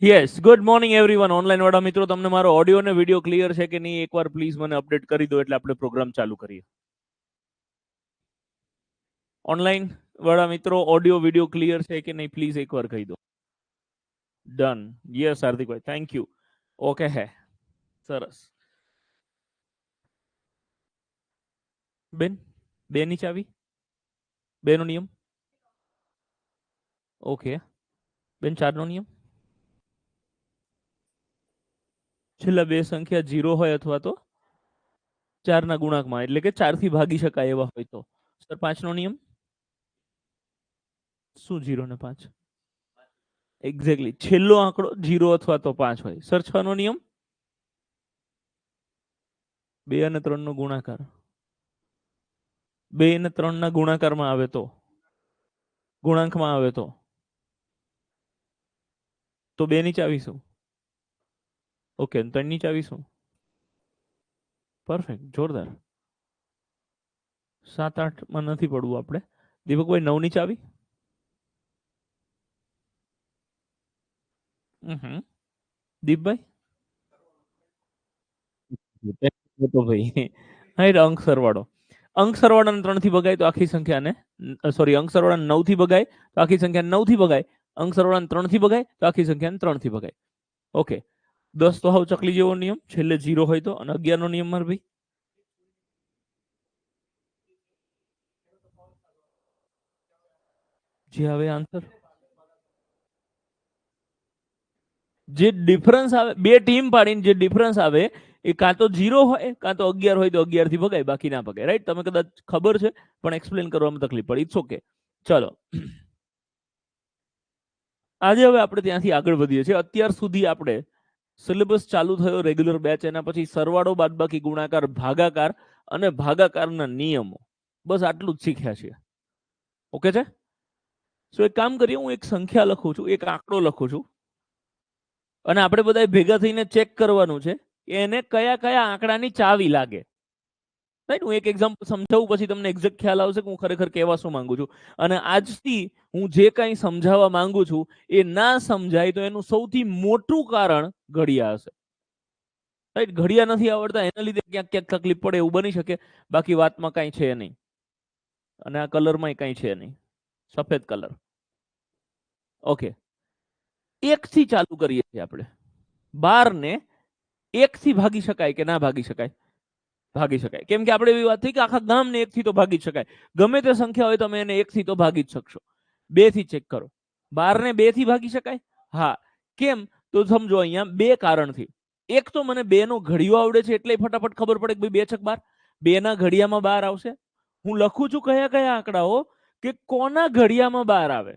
Yes, good morning everyone. Online વાળા મિત્રો, તમને મારો ઓડિયો અને વિડિયો ક્લિયર છે કે નહીં એકવાર પ્લીઝ મને અપડેટ કરી દો એટલે આપણે પ્રોગ્રામ ચાલુ કરીએ. ઓનલાઈન વાળા મિત્રો, ઓડિયો વિડિયો ક્લિયર છે કે નહીં પ્લીઝ એકવાર કહી દો. Done. Yes Hardikbhai, thank you. Okay હે, સરસ. બેન, બે ની ચાવી, બે નો નિયમ. ઓકે બેન, 4 નો નિયમ. છેલ્લા બે સંખ્યા 0 હોય અથવા તો 4 ના ગુણાંકમાં, એટલે કે 4 થી ભાગી શકાય એવા હોય તો. સર, 5 નો નિયમ. શું 0 ને 5? એક્ઝેક્ટલી, છેલ્લો આંકડો 0 અથવા તો 5 હોય. સર, 6 નો નિયમ. 2 અને 3 નો ગુણાકાર 2 અને 3 ના ગુણાકારમાં આવે તો, ગુણાંકમાં આવે તો 2 ની ચાવી શું? ઓકે, 3 ની ચાવી શું? પરફેક્ટ, જોરદાર. 7-8 માં નથી પડવું આપણે. દીપકભાઈ, 9 ની ચાવી. દીપભાઈ, તો ભાઈ હા, અંક સરવાળો. અંક સરવાળાને 3 થી ભગાય તો આખી સંખ્યાને, સોરી, અંક સરવાળાને 9 થી ભગાય તો આખી સંખ્યાને 9 થી ભગાય. અંક સરવાળાને 3 થી ભગાય તો આખી સંખ્યાને 3 થી ભગાય. ઓકે, 10 તો હાવ ચકલી જેવો નિયમ, છેલ્લે 0 હોય તો. અને 11 નો નિયમ માર ભાઈ. જે આવે આન્સર, જે ડિફરન્સ આવે, બે ટીમ પાડીને જે ડિફરન્સ આવે એ કાં તો 0 હોય કાં તો 11 હોય તો 11 થી ભગાય, બાકી ના ભગાય. રાઈટ? તમે કદાચ ખબર છે પણ એક્સપ્લેન કરવામાં તકલીફ પડી. It's okay. ચલો, આજે હવે આપણે ત્યાંથી આગળ વધીએ છીએ. અત્યાર સુધી આપણે સિલેબસ ચાલુ થયો રેગ્યુલર બેચ, એના પછી સરવાળો, બાદબાકી, ગુણાકાર, ભાગાકાર અને ભાગાકારના નિયમો, બસ આટલું જ શીખ્યા છીએ. ઓકે છે? સો એક કામ કરીએ, હું એક સંખ્યા લખું છું, એક આંકડો લખું છું, અને આપણે બધા ભેગા થઈને ચેક કરવાનું છે કે એને કયા કયા આંકડાની ચાવી લાગે. રાઈટ? હું એક એક્ઝામ્પલ સમજાવું, પછી તમને એક્ઝેક્ટ ખ્યાલ આવશે કે હું ખરેખર કહેવા શું માંગુ છું. અને આજથી હું જે કંઈ સમજાવવા માંગુ છું એ ના સમજાય તો એનું સૌથી મોટું કારણ ઘડિયા હશે. રાઈટ? ઘડિયા નથી આવડતા એના લીધે ક્યાંક ક્યાંક તકલીફ પડે એવું બની શકે, બાકી વાતમાં કાંઈ છે નહીં. અને આ કલરમાં કાંઈ છે નહીં, સફેદ કલર. ઓકે, 1 થી ચાલુ કરીએ છીએ આપણે. 12 ને 1 થી ભાગી શકાય કે ના ભાગી શકાય? ભાગી શકાય. કેમ કે આપણે એવી વાત થઈ કે આખા ગામને 1 થી તો ભાગી જ શકાય. ગમે તે સંખ્યા હોય તમે એને 1 થી તો ભાગી જ શકશો. 2 થી ચેક કરો. 12 ને 2 થી ભાગી શકાય? હા. કેમ? તો સમજો, અહીંયા બે કારણથી. એક તો મને 2 નો ઘડિયો આવડે છે એટલે ફટાફટ ખબર પડે કે ભાઈ 2 છક 12. 2 ના ઘડિયામાં 12 આવશે. હું લખું છું કયા કયા આંકડાઓ કે કોના ઘડિયામાં 12 આવે.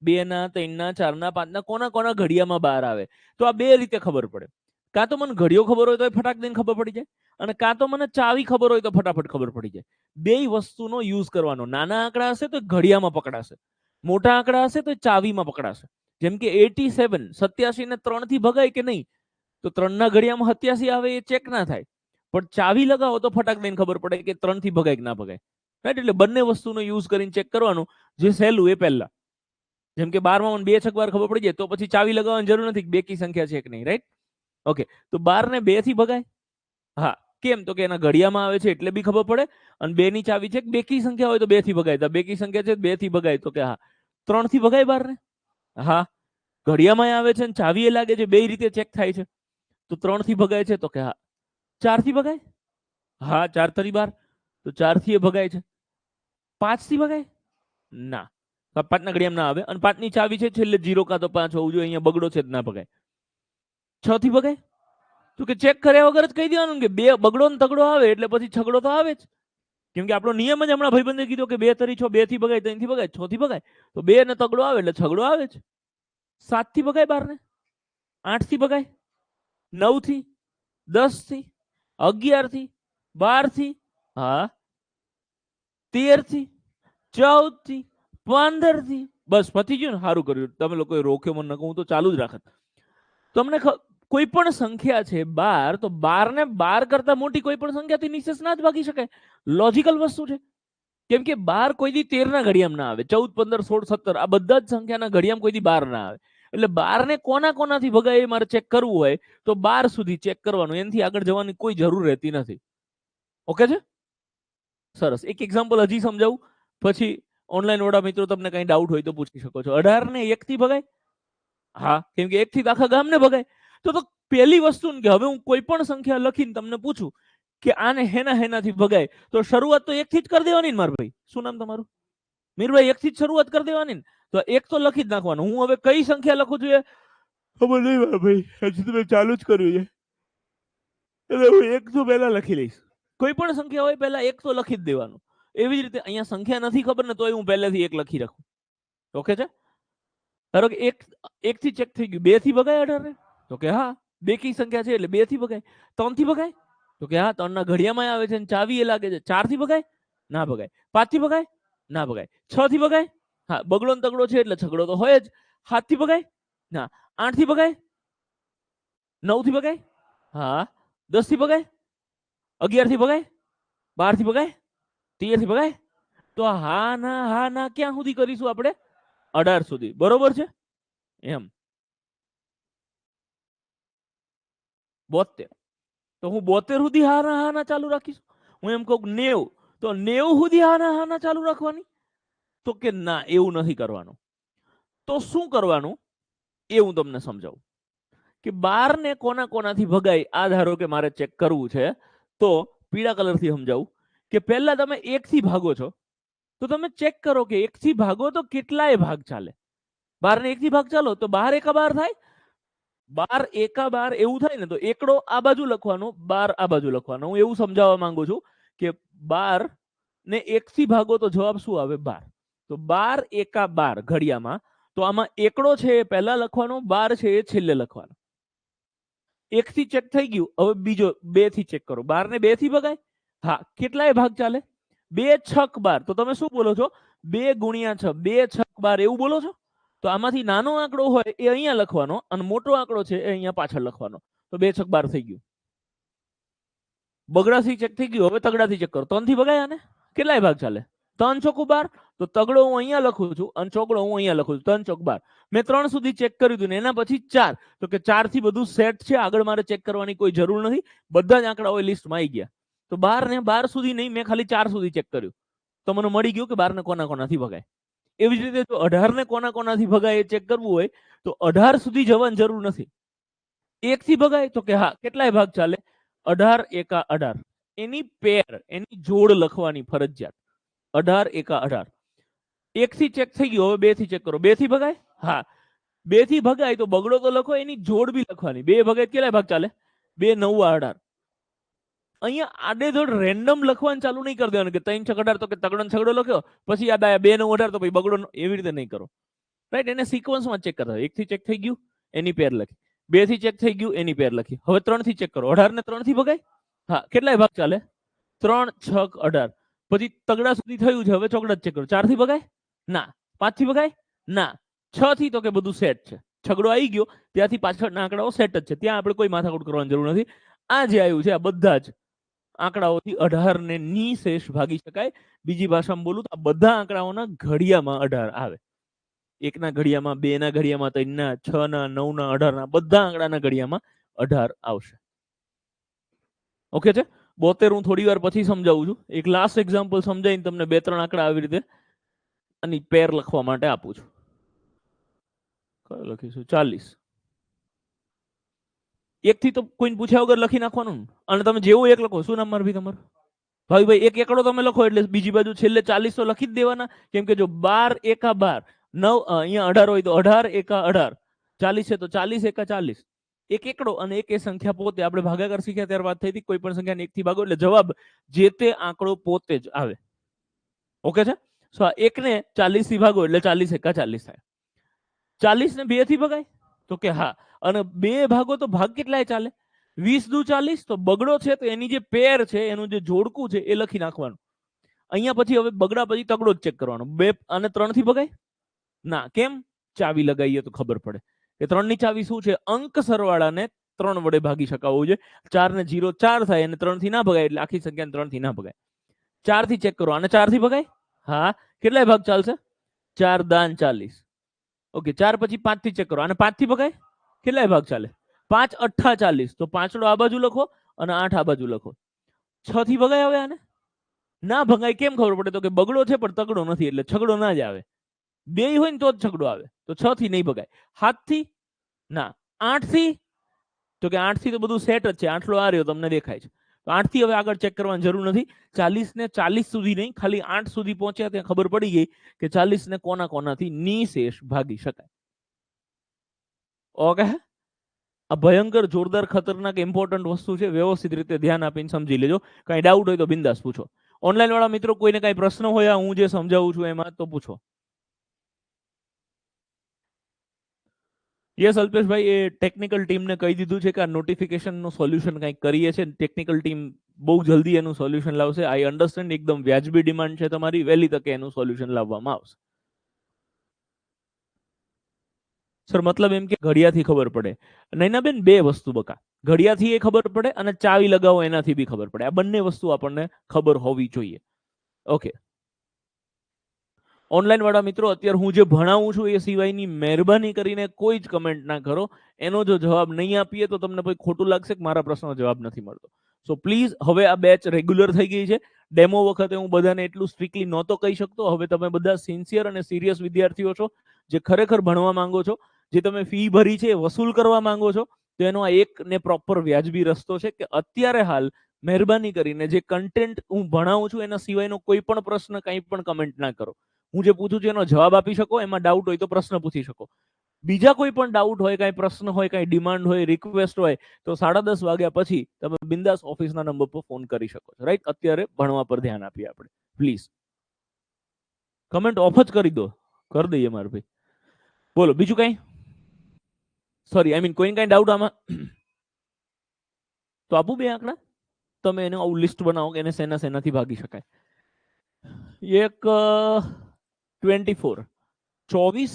2 ના, 3 ના, 4 ના, 5 ના, કોના કોના ઘડિયામાં 12 આવે. તો આ બે રીતે ખબર પડે. કાં તો મને ઘડિયો ખબર હોય તો ફટાક દઈને ખબર પડી જાય, અને કાં તો મને ચાવી ખબર હોય તો ફટાફટ ખબર પડી જાય. બે વસ્તુનો યુઝ કરવાનો. નાના આંકડા હશે તો ઘડિયામાં પકડાશે, મોટા આંકડા હશે તો ચાવીમાં પકડાશે. જેમ કે 87, 87 ને 3 થી ભગાય કે નહીં? તો 3 ના ઘડિયામાં 87 આવે એ ચેક ના થાય, પણ ચાવી લગાવો તો ફટાક દઈને ખબર પડે કે 3 થી ભગાય કે ના ભગાય. રાઈટ? એટલે બંને વસ્તુનો યુઝ કરીને ચેક કરવાનું. જે સહેલું એ પહેલા. જેમ કે 12 માં 2 છક 12 ખબર પડી જાય તો પછી ચાવી લગાવવાની જરૂર નથી કે બેકી સંખ્યા છે કે નહીં. રાઈટ? ઓકે, તો 12 ને 2 થી ભગાય? હા. કેમ? તો કે એના ઘડિયામાં આવે છે એટલે બી ખબર પડે. અને 2 ની ચાવી છે કે બેકી સંખ્યા હોય તો 2 થી ભગાય. તો બેકી સંખ્યા છે 2 થી ભગાય, તો કે હા. 3 થી ભગાય 12 ને? હા. ઘડિયામાં આવે છે અને ચાવી એ લાગે છે, બે રીતે ચેક થાય છે. તો 3 થી ભગાય છે, તો કે હા. 4 થી ભગાય? હા. 4 તરી 12, તો 4 થી એ ભગાય છે. 5 થી ભગાય? ના. 5 ના ઘડિયામાં ના આવે. અને 5 ની ચાવી છે છેલ્લે 0 કાં તો 5 હોવું જોઈએ. અહીંયા બગડો છે જ, ના ભગાય. 6 થી ભગાય? તો કે ચેક કર્યા વગર જ કહી દેવાનું કે બે બગડો ને તગડો આવે એટલે પછી છગડો તો આવે જ. કેમ કે આપણો નિયમ જ હમણાં ભાઈબંધે કીધો કે 2 તરી 6, 2 થી ભગાય, 3 થી ભગાય, 6 થી ભગાય. તો 2 ને તગડો આવે એટલે છગડો આવે જ. 7 થી ભગાય 12 ને? 8 થી ભગાય? 9 થી? 10 થી? 11 થી? 12 થી? હા. 13 થી? 14 થી? 15 થી? બસ પતી ગયું ને? સારું કર્યું તમે લોકોએ રોક્યો મને, હું તો ચાલુ જ રાખત. તમને કોઈ પણ સંખ્યા છે 12, તો 12 ને 12 કરતા મોટી કોઈ પણ સંખ્યાથી નિશેષ ના જ ભાગી શકાય. લોજિકલ વસ્તુ છે. કેમ કે 12 કોઈ દી 13 ના ઘડિયામાં ના આવે, 14, 15, 16, 17 આ બધા જ સંખ્યાના ઘડિયામાં કોઈ દી 12 ના આવે. એટલે 12 ને કોના કોનાથી ભગાય એ મારે ચેક કરવું હોય તો 12 સુધી ચેક કરવાનું, એનાથી આગળ જવાની કોઈ જરૂર રહેતી નથી. ઓકે છે? સરસ. એક એક્ઝામ્પલ હજી સમજાવું, પછી ઓનલાઈન વાળા મિત્રો તમને કઈ ડાઉટ હોય તો પૂછી શકો છો. 18 ને 1 થી ભગાય? હા, કેમ કે 1 થી આખા ગામને ભગાય. તો પહેલી વસ્તુ કે હવે હું કોઈ પણ સંખ્યા લખીને તમને પૂછું કે આને હેનાથી ભગાય, તો શરૂઆત તો 1 થી જ કરી દેવાની ને મારા ભાઈ. શું નામ તમારું? મીરભાઈ. 1 થી જ શરૂઆત કરી દેવાની ને. તો 1 તો લખી જ નાખવાનું. હું હવે કઈ સંખ્યા લખું છું એ ખબર નહીં મારા ભાઈ, હજી તો મેં ચાલુ જ કર્યું છે, એટલે હું 1 તો પહેલા લખી લઈશ. કોઈ પણ સંખ્યા હોય પહેલા 1 તો લખી જ દેવાનું. એવી જ રીતે અહીંયા સંખ્યા નથી ખબર ને તોય હું પહેલેથી 1 લખી રાખું. ઓકે છે? ધારો કે 1 થી ચેક થઈ ગયું. 2 થી ભગાય 18 ને? તો કે હા, બેકી સંખ્યા છે એટલે 2 થી ભગાય. 3 થી ભગાય? તો કે હા, 3 ના ઘડિયામાં આવે છે અને ચાવી એ લાગે છે. 4 થી ભગાય? ના ભગાય. 5 થી ભગાય? ના ભગાય. 6 થી ભગાય? હા, બગડો ને તગડો છે એટલે છગડો તો હોય જ. 7 થી ભગાય? ના. 8 થી ભગાય? 9 થી ભગાય? હા. 10 થી ભગાય? 11 થી ભગાય? 12 થી ભગાય? 13 થી ભગાય? તો હા ના ક્યાં સુધી કરીશું આપણે? 18 સુધી. બરોબર છે? એમ. 72. તો હું 72 સુધી હા ના ચાલુ રાખીશ. હું એમ કહું 90, તો 90 સુધી હા ના ચાલુ રાખવાની? તો કે ના, એવું નથી કરવાનું. તો શું કરવાનું એ હું તમને સમજાવું કે 12 ને કોના કોનાથી ભગાય આ ધારો કે મારે ચેક કરવું છે. તો પીળા કલરથી સમજાવું કે પહેલા તમે 1 થી ભાગો છો તો તમે ચેક કરો કે 1 થી ભાગો તો કેટલાય ભાગ ચાલે. 12 ને 1 થી ભાગ ચાલો તો 12 એકા 12 થાય. 12 એકા 12 એવું થાય ને તો એકડો આ બાજુ લખવાનો, 12 આ બાજુ લખવાનો. હું એવું સમજાવવા માંગુ છું કે 12 ને 1 થી ભાગો તો જવાબ શું આવે? 12. તો 12 એકા 12 ઘડિયામાં. તો આમાં એકડો છે એ પહેલા લખવાનો, 12 છે એ છેલ્લે લખવાનો. 1 થી ચેક થઈ ગયું. હવે બીજો 2 થી ચેક કરો. 12 ને 2 થી ભગાય? હા. કેટલાય ભાગ ચાલે? 2 છક 12. તો તમે શું બોલો છો? 2 ગુણ્યા 6, 2 છક 12 એવું બોલો છો? તો આમાંથી નાનો આંકડો હોય એ અહીંયા લખવાનો અને મોટો આંકડો છે એ અહીંયા પાછળ લખવાનો. તો 2 છક 12 થઈ ગયું. બગડાથી ચેક થઈ ગયું. હવે તગડાથી ચેક કરો. 3 થી ભગાય આને? કેટલાય ભાગ ચાલે? 3 ચોકુ 12. તો તગડો હું અહીંયા લખું છું અને ચોકડો હું અહીંયા લખું છું. 3 ચોક 12. મેં 3 સુધી ચેક કર્યું હતું ને એના પછી 4. તો કે 4 થી બધું સેટ છે. આગળ મારે ચેક કરવાની કોઈ જરૂર નથી. બધા જ આંકડાઓ લિસ્ટમાં આવી ગયા. તો 12 ને 12 સુધી નહીં, મેં ખાલી 4 સુધી ચેક કર્યું. તો મને મળી ગયું કે 12 ને કોના કોનાથી ભગાય. એવી જ રીતે જો 18 ને કોના કોનાથી ભગાય એ ચેક કરવું હોય તો 18 સુધી જવાની જરૂર નથી. 1 થી ભગાય? તો કે હા. કેટલાય ભાગ ચાલે? 18 એકા 18. એની પેર, એની જોડ લખવાની ફરજિયાત. 18 એકા 18. 1 થી ચેક થઈ ગયું. હવે 2 થી ચેક કરો. 2 થી ભગાય? હા. 2 થી ભગાય તો બગડો તો લખો, એની જોડ બી લખવાની. 2 ભગાય કેટલાય ભાગ ચાલે? 2 9 18. અહીંયા આડેધડ રેન્ડમ લખવાનું ચાલુ નહીં કરી દેવાનું કે 3 6 18 તો કે તગડો છગડો લખ્યો, પછી યાદ આવ્યા 2 9 18 તો પછી બગડો. એવી રીતે નહીં કરો. રાઈટ? એને સિક્વન્સમાં ચેક કરતા. 1 થી ચેક થઈ ગયું, એની પેર લખી. 2 થી ચેક થઈ ગયું, એની પેર લખી. હવે 3 થી ચેક કરો. 18 ને 3 થી ભગાય? હા. કેટલાય ભાગ ચાલે? 3 6 18. પછી તગડા સુધી થયું છે. હવે ચોકડા ચેક કરો. 4 થી ભગાય? ના. 5 થી ભગાય? ના. 6 થી તો કે બધું સેટ છે. છગડો આવી ગયો ત્યાંથી પાછળના આંકડાઓ સેટ જ છે. ત્યાં આપણે કોઈ માથાકૂટ કરવાની જરૂર નથી. આ જે આવ્યું છે આ બધા જ આંકડાઓથી 18 ને નિશેષ ભાગી શકાય. બીજી ભાષામાં બોલું તો આ બધા આંકડાઓના ઘડિયામાં 18 આવે. 1 ના ઘડિયામાં, 2 ના ઘડિયામાં, 3 ના, 6 ના, 9 ના, 18 ના, બધા આંકડાના ઘડિયામાં 18 આવશે. ઓકે છે? 72 હું થોડી વાર પછી સમજાવું છું. એક લાસ્ટ એક્ઝામ્પલ સમજાવીને તમને 2-3 આંકડા આવી રીતે આની પેર લખવા માટે આપું છું. કયો લખીશું? 40. 1 થી તો કોઈને પૂછ્યા વગર લખી નાખવાનું. અને તમે જેવું 1 લખો. શું નામ મારું ભાઈ તમારું? ભાઈ એક એકડો તમે લખો એટલે બીજી બાજુ છેલ્લે 40 તો લખી જ દેવાના. કેમ કે જો 12 એકા 12, 9 અહીંયા 18 હોય તો 18 એકા 18, 40 છે તો 40 એકા 40. એક એકડો અને એક એ સંખ્યા પોતે. આપણે ભાગાકાર શીખ્યા ત્યારે વાત થઈ હતી, કોઈ પણ સંખ્યાને 1 થી ભાગો એટલે જવાબ જે તે આંકડો પોતે જ આવે. ઓકે છે? સો આ 1 ને 40 થી ભાગો એટલે 40 એકા 40 થાય. 40 ને 2 થી ભગાય? તો કે હા. અને 2 ભાગો તો ભાગ કેટલાય ચાલે? 20 દુ 40. તો બગડો છે તો એની જે પેર છે, એનું જે જોડકું છે એ લખી નાખવાનું. અહીંયા પછી હવે બગડા પછી તગડો જ ચેક કરવાનો. 2 અને 3 થી ભગાય? ના. કેમ? ચાવી લગાવીએ તો ખબર પડે કે 3 ની ચાવી શું છે? અંક સરવાળાને 3 વડે ભાગી શકાવવું છે. 4 ને 0 4 થાય અને 3 થી ના ભગાય એટલે આખી સંખ્યાને 3 થી ના ભગાય. 4 થી ચેક કરો. આને 4 થી ભગાય? હા. કેટલાય ભાગ ચાલશે? 4 દાન 40. ઓકે 4 પછી 5 થી ચેક કરો. અને 5 થી ભગાય? કેટલાય ભાગ ચાલે? 5 અઠ્ઠા 40. તો પાંચડો આ બાજુ લખો અને 8 આ બાજુ લખો. 6 થી ભગાય હવે આને? ના ભગાય. કેમ ખબર પડે? તો કે બગડો છે પણ તગડો નથી, એટલે છગડો ના જ આવે. બે હોય ને તો જ છગડો આવે. તો 6 થી નહીં ભગાય. 7 થી? ના. 8 થી? તો કે 8 થી તો બધું સેટ જ છે. આટલો આ રહ્યો તમને દેખાય છે. તો 8 થી હવે આગળ ચેક કરવાની જરૂર નથી. 40 ને 40 સુધી નહીં, ખાલી 8 સુધી પહોંચ્યા ત્યાં ખબર પડી ગઈ કે 40 ને કોના કોનાથી નિશેષ ભાગી શકાય. ઓકે, આ ભયંકર જોરદાર ખતરનાક ઇમ્પોર્ટન્ટ વસ્તુ છે. વ્યવસ્થિત રીતે ધ્યાન આપીને સમજી લેજો. કઈ ડાઉટ હોય તો બિંદાસ પૂછો. ઓનલાઈન વાળા મિત્રો કોઈને કઈ પ્રશ્ન હોય હું જે સમજાવું છું એમાં તો પૂછો. યસ અલ્પેશભાઈ, એ ટેકનિકલ ટીમને કહી દીધું છે કે આ નોટિફિકેશનનું સોલ્યુશન કંઈક કરીએ છીએ. ટેકનિકલ ટીમ બહુ જલ્દી એનું સોલ્યુશન લાવશે. આઈ અન્ડરસ્ટેન્ડ, એકદમ વ્યાજબી ડિમાન્ડ છે તમારી. વહેલી તકે એનું સોલ્યુશન લાવવામાં આવશે. સર મતલબ એમ કે ઘડિયાથી ખબર પડે? નૈનાબેન, બે વસ્તુ બકા. ઘડિયાથી એ ખબર પડે અને ચાવી લગાવો એનાથી બી ખબર પડે. આ બંને વસ્તુ આપણને ખબર હોવી જોઈએ. ઓકે, ઓનલાઈન વાળા મિત્રો, અત્યારે હું જે ભણાવું છું એ સિવાયની મહેરબાની કરીને કોઈ જ કમેન્ટ ના કરો. એનો જો જવાબ નહીં આપીએ તો તમને કોઈ ખોટું લાગશે કે મારા પ્રશ્નનો જવાબ નથી મળતો. સો પ્લીઝ, હવે આ બેચ રેગ્યુલર થઈ ગઈ છે. ડેમો વખતે હું બધાને એટલું સ્ટ્રિક્ટલી નહોતો કહી શકતો. હવે તમે બધા સિન્સિયર અને સિરિયસ વિદ્યાર્થીઓ છો જે ખરેખર ભણવા માંગો છો, જે તમે ફી ભરી છે એ વસૂલ કરવા માંગો છો. તો એનો આ એક ને પ્રોપર વ્યાજબી રસ્તો છે કે અત્યારે હાલ મહેરબાની કરીને જે કન્ટેન્ટ હું ભણાવું છું એના સિવાયનો કોઈ પણ પ્રશ્ન કંઈ પણ કમેન્ટ ના કરો. હું જે પૂછું છું એનો જવાબ આપી શકો. એમાં ડાઉટ હોય તો પ્રશ્ન પૂછી શકો. બીજા કોઈ પણ ડાઉટ હોય, કાંઈ પ્રશ્ન હોય, કાંઈ ડિમાન્ડ હોય, રિક્વેસ્ટ હોય તો 10:30 વાગ્યા પછી તમે બિંદાસ ઓફિસના નંબર પર ફોન કરી શકો છો. રાઈટ? અત્યારે ભણવા પર ધ્યાન આપીએ આપણે. પ્લીઝ કમેન્ટ ઓફ જ કરી દો. કરી દઈએ મારે ભાઈ. બોલો બીજું કઈ? સોરી, આઈ મીન કોઈને કઈ ડાઉટ આમાં? તો આપું બે આંકડા. તમે એને આવું લિસ્ટ બનાવો કે એને શેનાથી ભાગી શકાય. એક 24, 24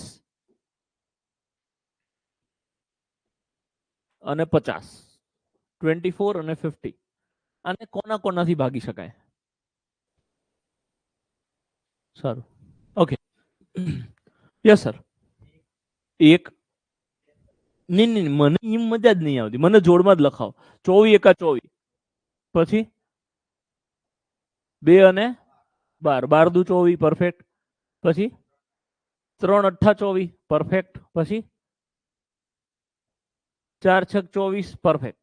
અને 50, 24 અને 50. અને કોનાથી ભાગી શકાય? સારું, ઓકે. Yes sir. એક નહીં, મને એમ મજા જ નહીં આવતી. મને જોડમાં જ લખાવો. 24 એકા 24, પછી 2 અને 12, 12 દુ 24, પરફેક્ટ. પછી 3 અઠ્ઠા 24, પરફેક્ટ. પછી 4 છક 24, પરફેક્ટ.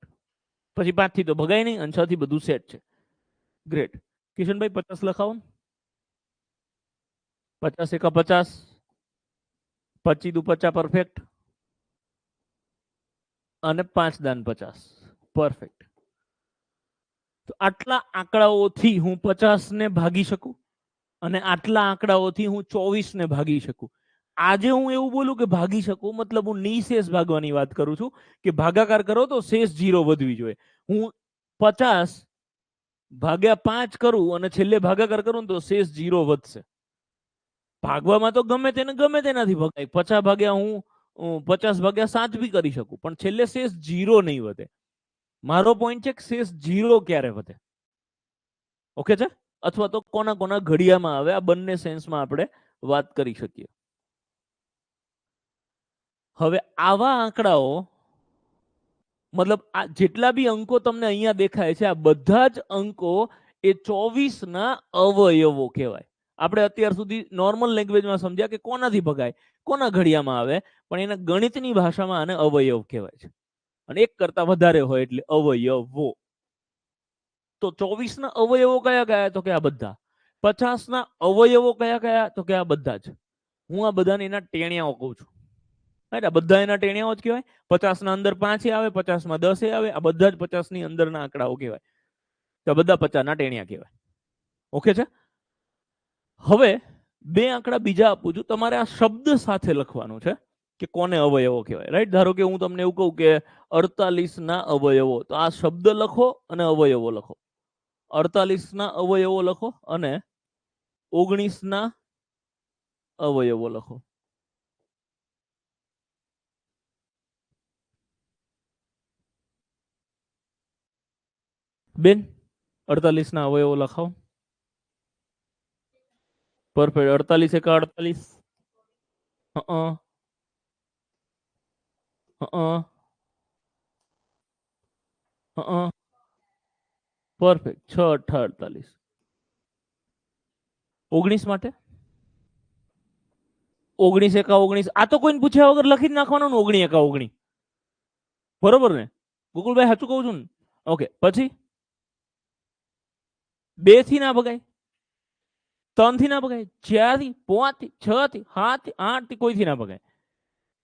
પછી 5 થી તો ભગાય નહીં અને 6 થી બધું સેટ છે. ગ્રેટ. કિશનભાઈ 50 લખાવો. 50 એકા 50, 25 દુ 50, પરફેક્ટ. અને 5 દાન 50, પરફેક્ટ. તો આટલા આંકડાઓથી હું 50 ને ભાગી શકું અને આટલા આંકડાઓથી હું 24 ને ભાગી શકું. આજે હું એવું બોલું કે ભાગી શકું, મતલબ હું નિશેષ ભાગવાની વાત કરું છું કે ભાગાકાર કરો તો શેષ 0 વધવી જોઈએ. હું 50 ભાગ્યા 5 કરું અને છેલ્લે ભાગાકાર કરું તો શેષ 0 વધશે. ભાગવામાં તો ગમે તેનાથી ભગાય. 50 ભાગ્યા હું 50 ભાગ્યા 7 બી કરી શકું, પણ છેલ્લે શેષ 0 નહીં વધે. મારો પોઈન્ટ છે કે શેષ 0 ક્યારે વધે. ઓકે છે? અથવા તો કોના ઘડિયામાં આવે, આ બંને સેન્સમાં આપણે વાત કરી શકીએ. હવે આવા આંકડાઓ, મતલબ આ જેટલા બી અંકો તમને અહીંયા દેખાય છે, આ બધા જ અંકો એ 24 ના અવયવો કહેવાય. આપણે અત્યાર સુધી નોર્મલ લેંગ્વેજમાં સમજ્યા કે કોનાથી ભગાય, કોના ઘડિયામાં આવે, પણ એના ગણિતની ભાષામાં આને અવયવ કહેવાય છે. અને એક કરતા વધારે હોય એટલે અવયવો. તો 24 ના અવયવો કયા કયા? તો કે આ બધા. 50 ના અવયવો કયા કયા? તો કે આ બધા જ. હું આ બધાને એના ટેણિયાઓ કહું છું. બધા એના ટેણિયાઓ જ કહેવાય. 50 ના અંદર 5 આવે, 50 માં 10 આવે. આ બધા જ 50 ની અંદરના આંકડાઓ કહેવાય. તો બધા 50 ના ટેણિયા કહેવાય. ઓકે છે? હવે બે આંકડા બીજા આપું છું. તમારે આ શબ્દ સાથે લખવાનું છે કે કોને અવયવો કહેવાય. રાઈટ? ધારો કે હું તમને એવું કહું કે 48 ના અવયવો, તો આ શબ્દ લખો અને અવયવો લખો. 48 ના અવયવો લખો અને 19 ના અવયવો લખો. બેન 48 ના અવયવો લખાવો. પરફેક્ટ. 48 એકા 48, પરફેક્ટ. 6 × 8 = 48. 19 માટે 19 એકા 19. આ તો કોઈને પૂછ્યા વગર લખી જ નાખવાનું ને 19 એકા 19. બરોબર ને ગોકુલભાઈ? સાચું કહું છું ને? ઓકે. પછી 2 થી ના ભગાય, 3 થી ના ભગાય, 4 થી, 5 થી, 6 થી, 7 થી, 8 થી, કોઈથી ના ભગાય.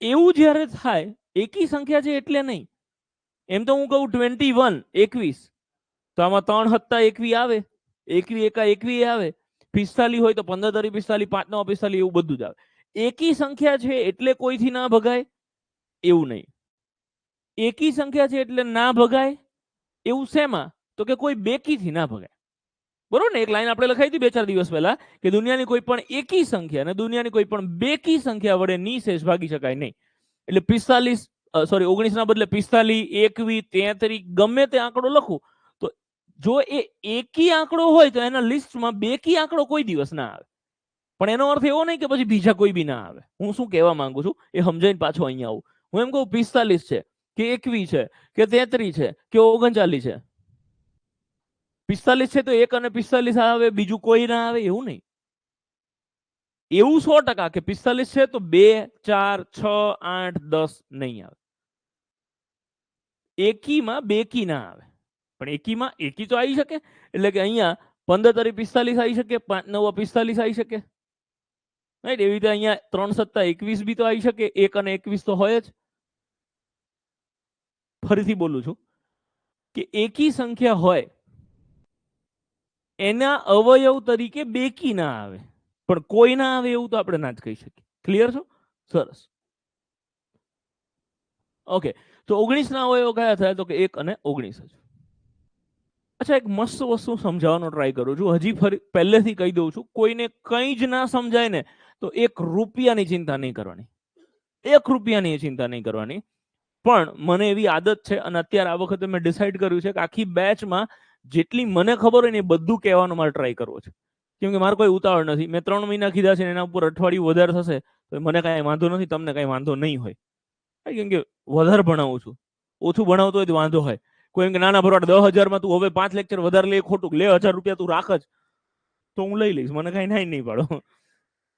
એવું જ્યારે થાય એકી સંખ્યા છે એટલે નહીં. એમ તો હું કહું 21 21 તો આમાં 3 + 21 આવે, 21 એકા 21 આવે, 45 હોય તો 15 × 45, 5 × 45, એવું બધું જ આવે. એકી સંખ્યા છે એટલે કોઈથી ના ભગાય એવું નહીં. એકી સંખ્યા છે એટલે ના ભગાય એવું શેમાં? તો કે કોઈ બેકીથી ના ભગાય. બરોબર ને? એક લાઈન આપણે લખાઈ હતી 2-4 દિવસ પહેલા કે દુનિયાની કોઈ પણ એકી સંખ્યા અને દુનિયાની કોઈ પણ બેકી સંખ્યા વડે નિશેષ ભાગી શકાય નહીં. એટલે 19 ના બદલે 45, 21, 33 ગમે તે આંકડો લખું તો જો એ એકી આંકડો હોય તો એના લિસ્ટમાં બેકી આંકડો કોઈ દિવસ ના આવે. પણ એનો અર્થ એવો નહીં કે પછી બીજા કોઈ બી ના આવે. હું શું કહેવા માંગુ છું એ સમજાઈને પાછો અહીંયા આવું. હું એમ કહું 45 છે કે 21 છે કે 33 છે કે 39 છે. 45 છે તો 1 અને 45 આવે, બીજું કોઈ ના આવે એવું નહીં. એવું 100% કે 45 છે તો 2, 4, 6, 8, 10 નહીં આવે. એકીમાં બેકી ના આવે. પણ એકીમાં એકી તો આવી શકે. એટલે કે અહીંયા 15 × 45 આવી શકે, 5 × 9 = 45 આવી શકે. રાઈટ? એવી રીતે અહીંયા 3 + 7 = 21 બી તો આવી શકે. 1 અને 21 તો હોય જ. ફરીથી બોલું છું કે એકી સંખ્યા હોય એના અવયવ તરીકે બેકી ના આવે, પણ કોઈ ના આવે એવું તો આપણે ના જ કહી શકીએ. ક્લિયર છો? સરસ. ઓકે. તો 19 ના અવયવ કયા થયા? તો કે 1 અને 19 જ. અચ્છા, એક મસ્ત વસ્તુ સમજાવવાનો ટ્રાય કરું છું. હજી ફરી પહેલેથી કહી દઉં છું, કોઈને કંઈ જ ના સમજાય ને તો 1 રૂપિયાની ચિંતા નહીં કરવાની. 1 રૂપિયાની ચિંતા નહીં કરવાની. પણ મને એવી આદત છે અને અત્યારે આ વખતે મેં ડિસાઈડ કર્યું છે કે આખી બેચમાં જેટલી મને ખબર હોય ને એ બધું કહેવાનો મારે ટ્રાય કરવો છે. કેમ કે મારે કોઈ ઉતાવળ નથી. મેં 3 મહિના કીધા છે એના ઉપર અઠવાડિયું વધારે થશે તો મને કાંઈ વાંધો નથી, તમને કાંઈ વાંધો નહીં હોય. કેમ કે વધારે ભણાવું છું. ઓછું ભણાવતો હોય તો વાંધો હોય. કોઈ એમ કે નાના ભરવાડ 10,000 તું હવે 5 લેક્ચર વધારે લે, ખોટું લે, 1,000 રૂપિયા તું રાખ જ તો હું લઈ લઈશ, મને કાંઈ નહીં પાડો.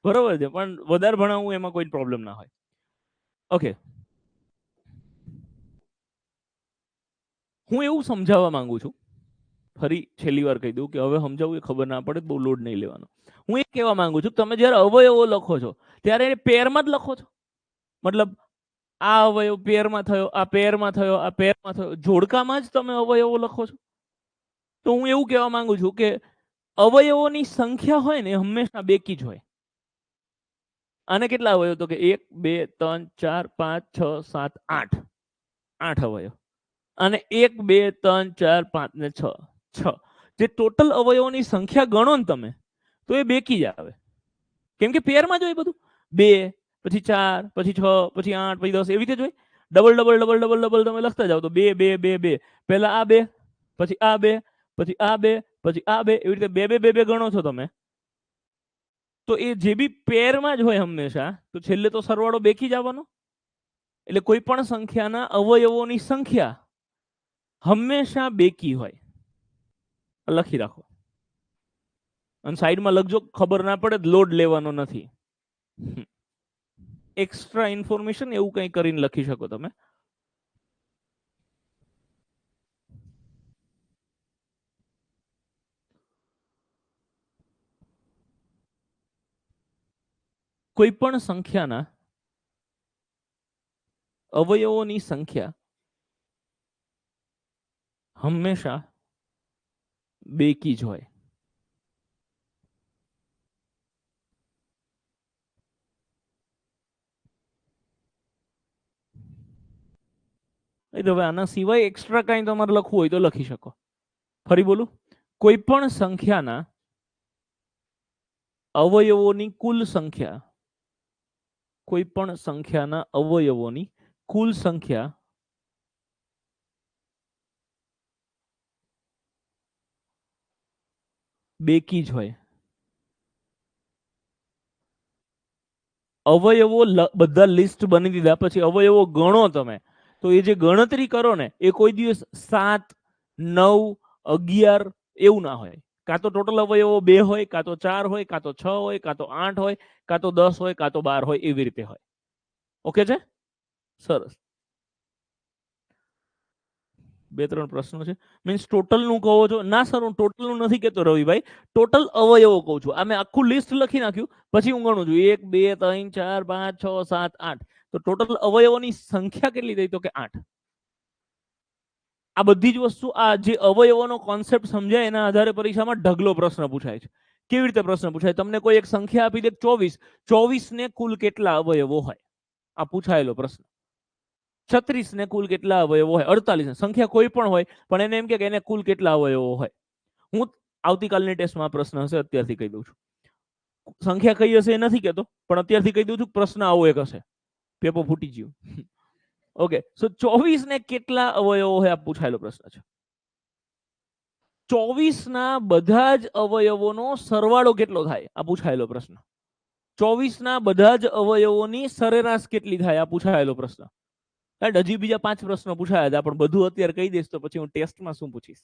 બરોબર છે? પણ વધારે ભણાવવું એમાં કોઈ પ્રોબ્લેમ ના હોય. ઓકે. હું એવું સમજાવવા માંગુ છું, ફરી છેલ્લી વાર કહી દઉં કે હવે સમજાવવું એ ખબર ના પડે, બહુ લોડ નહીં લેવાનો. હું એ કહેવા માંગુ છું તમે જ્યારે અવયવો લખો છો ત્યારે એને પેરમાં જ લખો છો. મતલબ આ અવયવ પેરમાં થયો, આ પેરમાં થયો, આ પેરમાં થયો, જોડકામાં જ તમે અવયવો લખો છો. તો હું એવું કહેવા માંગુ છું કે અવયવોની સંખ્યા હોય ને હંમેશા બેકી જ હોય. આને કેટલા અવયવ? તો કે 1, 2, 3, 4, 5, 6, 7, 8. 8 અવયવ. અને 1, 2, 3, 4, 5 ને 6 6. જે ટોટલ અવયવોની સંખ્યા ગણો ને તમે તો એ બેકી જ આવે. કેમ કે પેરમાં જ હોય બધું. 2 પછી 4 પછી 6 પછી 8 પછી 10 એવી રીતે જ હોય. Double double double double double તમે લખતા જાઓ તો 2 2 2 2. પહેલા આ 2 પછી આ 2 પછી આ 2 પછી આ 2 એવી રીતે 2 2 2 2 ગણો છો તમે તો એ જે બી પેરમાં જ હોય હંમેશા તો છેલ્લે તો સરવાળો બેકી જ આવવાનો. એટલે કોઈ પણ સંખ્યાના અવયવોની સંખ્યા હંમેશા બેકી હોય. લખી રાખો અને સાઈડમાં લખજો, ખબર ના પડે લોડ લેવાનો નથી. એક્સ્ટ્રા ઇન્ફોર્મેશન એવું કંઈ કરીને લખી શકો તમે. કોઈ પણ સંખ્યાના અવયવોની સંખ્યા હંમેશા બેકી જ હોય. હવે આના સિવાય એક્સ્ટ્રા કંઈ તમારે લખવું હોય તો લખી શકો. ફરી બોલું, કોઈ પણ સંખ્યાના અવયવોની કુલ સંખ્યા, કોઈ પણ સંખ્યાના અવયવોની કુલ સંખ્યા બેકી જ હોય. અવયવો બધા લિસ્ટ બની દીધા પછી અવયવો ગણો તમે તો એ જે ગણતરી કરો ને એ કોઈ દિવસ 7, 9, 11 એવું ના હોય. કાં તો ટોટલ અવયવો 2 હોય, કાં તો 4 હોય, કાં તો 6 હોય, કાં તો 8 હોય, કાં તો 10 હોય, કાં તો 12 હોય, એવી રીતે હોય. ઓકે છે? સરસ. 2-3 પ્રશ્નો છે. મીન્સ ટોટલ નું કહો છો? ના સર, હું ટોટલ નું નથી કહેતો રવિભાઈ, ટોટલ અવયવો કહું છું. આ મેં આખું લિસ્ટ લખી નાખ્યું, પછી હું ગણું છું 1, 2, 3, 4, 5, 6, 7, 8. તો ટોટલ અવયવોની સંખ્યા કેટલી થઈ? તો કે 8. આ બધી જ વસ્તુ, આ જે અવયવોનો કોન્સેપ્ટ સમજાય એના આધારે પરીક્ષામાં ઢગલો પ્રશ્ન પૂછાય છે. કેવી રીતે પ્રશ્ન પૂછાય? તમને કોઈ એક સંખ્યા આપી દે 24, 24 ને કુલ કેટલા અવયવો હોય? આ પૂછાયેલો પ્રશ્ન. 36 ને કુલ કેટલા અવયવો હોય? 48 સંખ્યા કોઈ પણ હોય, પણ એને એમ કે એને કુલ કેટલા અવયવો હોય? હું આવતીકાલની ટેસ્ટમાં આ પ્રશ્ન હશે, અત્યારથી કહી દઉં છું. સંખ્યા કઈ હશે એ નથી કહેતો, પણ અત્યારથી કહી દઉં છું, પ્રશ્ન આવો એક હશે. પેપર ફૂટી ગયું. ઓકે, સો 24 ને કેટલા અવયવો હોય? આ પૂછાયેલો પ્રશ્ન છે. 24 ના બધા જ અવયવોનો સરવાળો કેટલો થાય? આ પૂછાયેલો પ્રશ્ન. 24 ના બધા જ અવયવોની સરેરાશ કેટલી થાય? આ પૂછાયેલો પ્રશ્ન. હજી બીજા 5 પ્રશ્નો પૂછાયા હતા, પણ બધું અત્યારે કહી દઈશ તો પછી હું ટેસ્ટમાં શું પૂછીશ?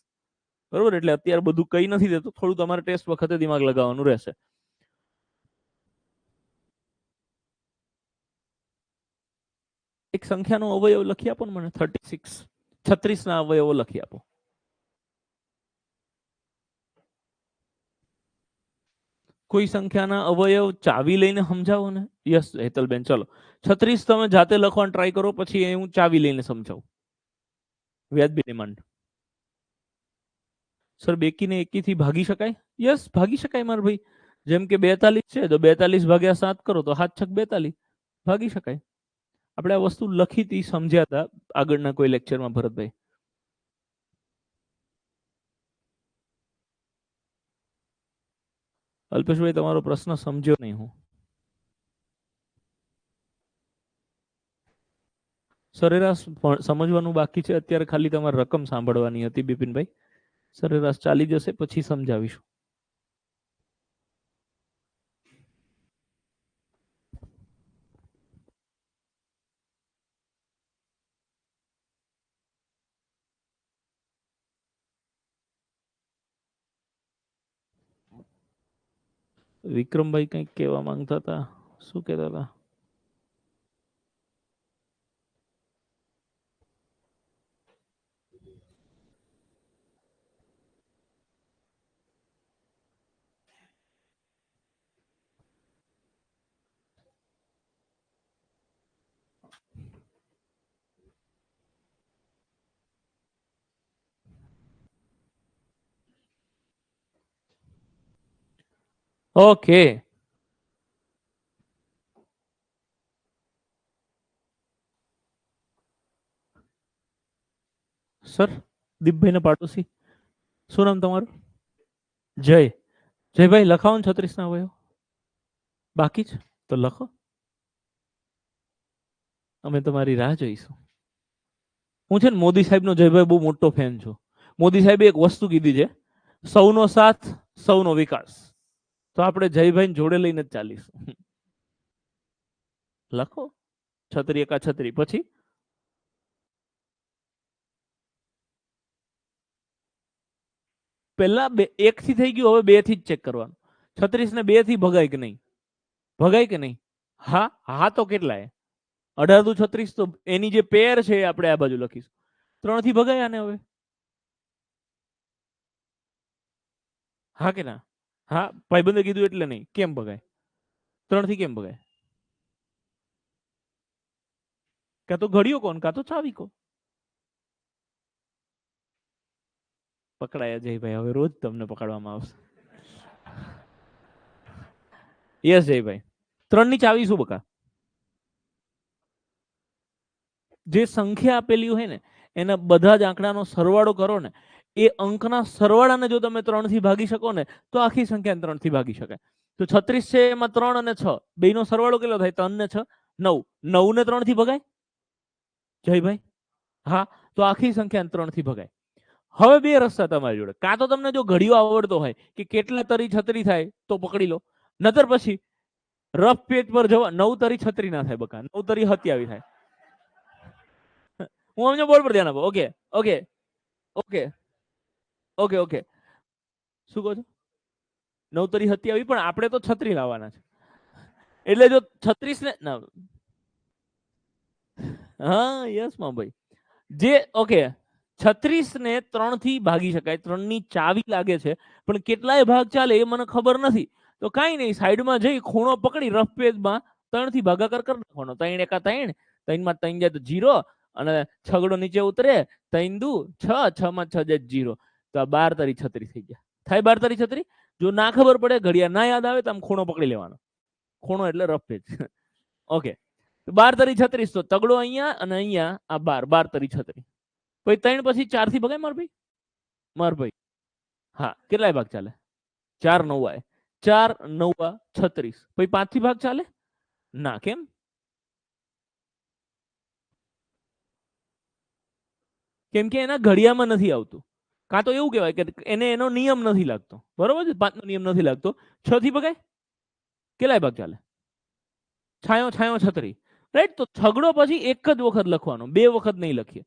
બરોબર, એટલે અત્યારે બધું કહી નથી દેતો, થોડું તમારે ટેસ્ટ વખતે દિમાગ લગાવવાનું રહેશે. એક સંખ્યાનો અવયવ લખી આપો ને મને. 36. 36 ના અવયવો લખી આપો. કોઈ સંખ્યાના અવયવ ચાવી લઈને સમજાવો ને. યસ હેતલબેન, ચલો 36 તમે જાતે લખવાનું ટ્રાય કરો, પછી હું ચાવી લઈને સમજાવું. વ્યાજબી ડિમાન્ડ. સર, બેકીને એકી થી ભાગી શકાય? યસ, ભાગી શકાય મારા ભાઈ. જેમ કે 42 છે તો 42 ભાગ્યા 7 કરો તો 7 છક 42, ભાગી શકાય. આપણે આ વસ્તુ લખી હતી, સમજ્યા હતા આગળના કોઈ લેક્ચરમાં ભરતભાઈ. અલ્પેશભાઈ, તમારો પ્રશ્ન સમજ્યો નહીં હું. સરેરાશ સમજવાનું બાકી છે અત્યારે, ખાલી તમારે રકમ સાંભળવાની હતી બિપિનભાઈ. સરેરાશ ચાલી જશે, પછી સમજાવીશું. વિક્રમભાઈ કંઈક કહેવા માંગતા હતા, શું કહેતા હતા? ઓકે, સર દીપભાઈ ને પાડોશી, શું નામ તમારું? જય. જયભાઈ, લખાવો ને 36 ના અવયવ. બાકી જ તો લખો, અમે તમારી રાહ જોઈશું. હું છે ને મોદી સાહેબનો, જયભાઈ, બહુ મોટો ફેન છું. મોદી સાહેબે એક વસ્તુ કીધી છે, સૌનો સાથ સૌનો વિકાસ. તો આપણે જયભાઈ જોડે લઈને જ ચાલીશું. લખો 36 એકા 36. પછી પહેલા 1 થી થઈ ગયું, હવે 2 થી જ ચેક કરવાનું. 36 ને 2 થી ભગાય કે નહીં? ભગાય કે નહીં? હા હા, તો કેટલા? 18 દુ 36, તો એની જે પેર છે આપણે આ બાજુ લખીશું. 3 થી ભગાય આને હવે. હા કે ના? હા, ભાઈબંધે કીધું એટલે નહીં. કેમ ભગાય? 3 થી કેમ ભગાય? કાં તો ઘડિયો કોણ, કાં તો ચાવી કો. પકડાયા જયભાઈ, હવે રોજ તમને પકડવામાં આવશે. યસ જયભાઈ. 3 ની ચાવી શું બકા? જે સંખ્યા આપેલી હોય ને એના બધા જ આંકડાનો સરવાળો કરો ને, એ અંકના સરવાળાને જો તમે 3 થી ભાગી શકો ને, તો આખી સંખ્યાને 3 થી ભાગી શકાય. તો 36 છે, એમાં 3 અને 6 બેનો સરવાળો કેટલો થાય? 3 ને 6 9. 9 ને 3 થી ભગાય જયભાઈ? હા, તો આખી સંખ્યાને 3 થી ભગાય. હવે 2 રસ્તા તમારી જોડે. કાં તો તમને જો ઘડિયો આવડતો હોય કે કેટલા તરી 36 થાય તો પકડી લો, નતર પછી રફ પેજ પર જવા. 9 તરી 36 ના થાય બકા, 9 તરી 27 થાય. હું સમજો, બોર્ડ પર ધ્યાન આપો. Okay okay okay okay okay શું કહો છો? 9 તરી 27, પણ આપણે તો 36 લાવવાના છે. એટલે જો 36 ને ના, હા યસ માં ભાઈ, જે ઓકે 36 ને 3 થી ભાગી શકાય, 3 ની ચાવી લાગે છે, પણ કેટલાય ભાગ ચાલે એ મને ખબર નથી. તો કાંઈ નહીં, સાઈડમાં જઈ ખૂણો પકડી રફ પેજમાં 3 થી ભાગાકાર કરી નાખવાનો. 3 એકા 3, 3 માં 3 જાય તો 0, અને છગડો નીચે ઉતરે, 3 દુ 6, 6 માં 6 જાય 0. તો આ 12 તરી 36 થઈ ગયા. થાય 12 તરી 36? જો ના ખબર પડે, ઘડિયા ના યાદ આવે તો આમ ખૂણો પકડી લેવાનો. ખૂણો એટલે રફ પેજ. ઓકે, 12 તરી 36, તો તગડો અહીંયા અને અહીંયા આ 12, 12 તરી 36. પછી 3 પછી 4 થી ભગાય માર ભાઈ. હા, કેટલાય ભાગ ચાલે? 4 9 4 9 36. પછી 5 થી ભાગ ચાલે ના? કેમ? કેમ કે એના ઘડિયામાં નથી આવતું, કાં તો એવું કહેવાય કે એને એનો નિયમ નથી લાગતો. બરોબર છે, 5 નો નિયમ નથી લાગતો. 6 થી ભગાય કેટલાય ભાગ ચાલે? છાયો છાયો 36, રાઈટ? તો છગડો પછી એક જ વખત લખવાનો, 2 વખત નહીં લખીએ.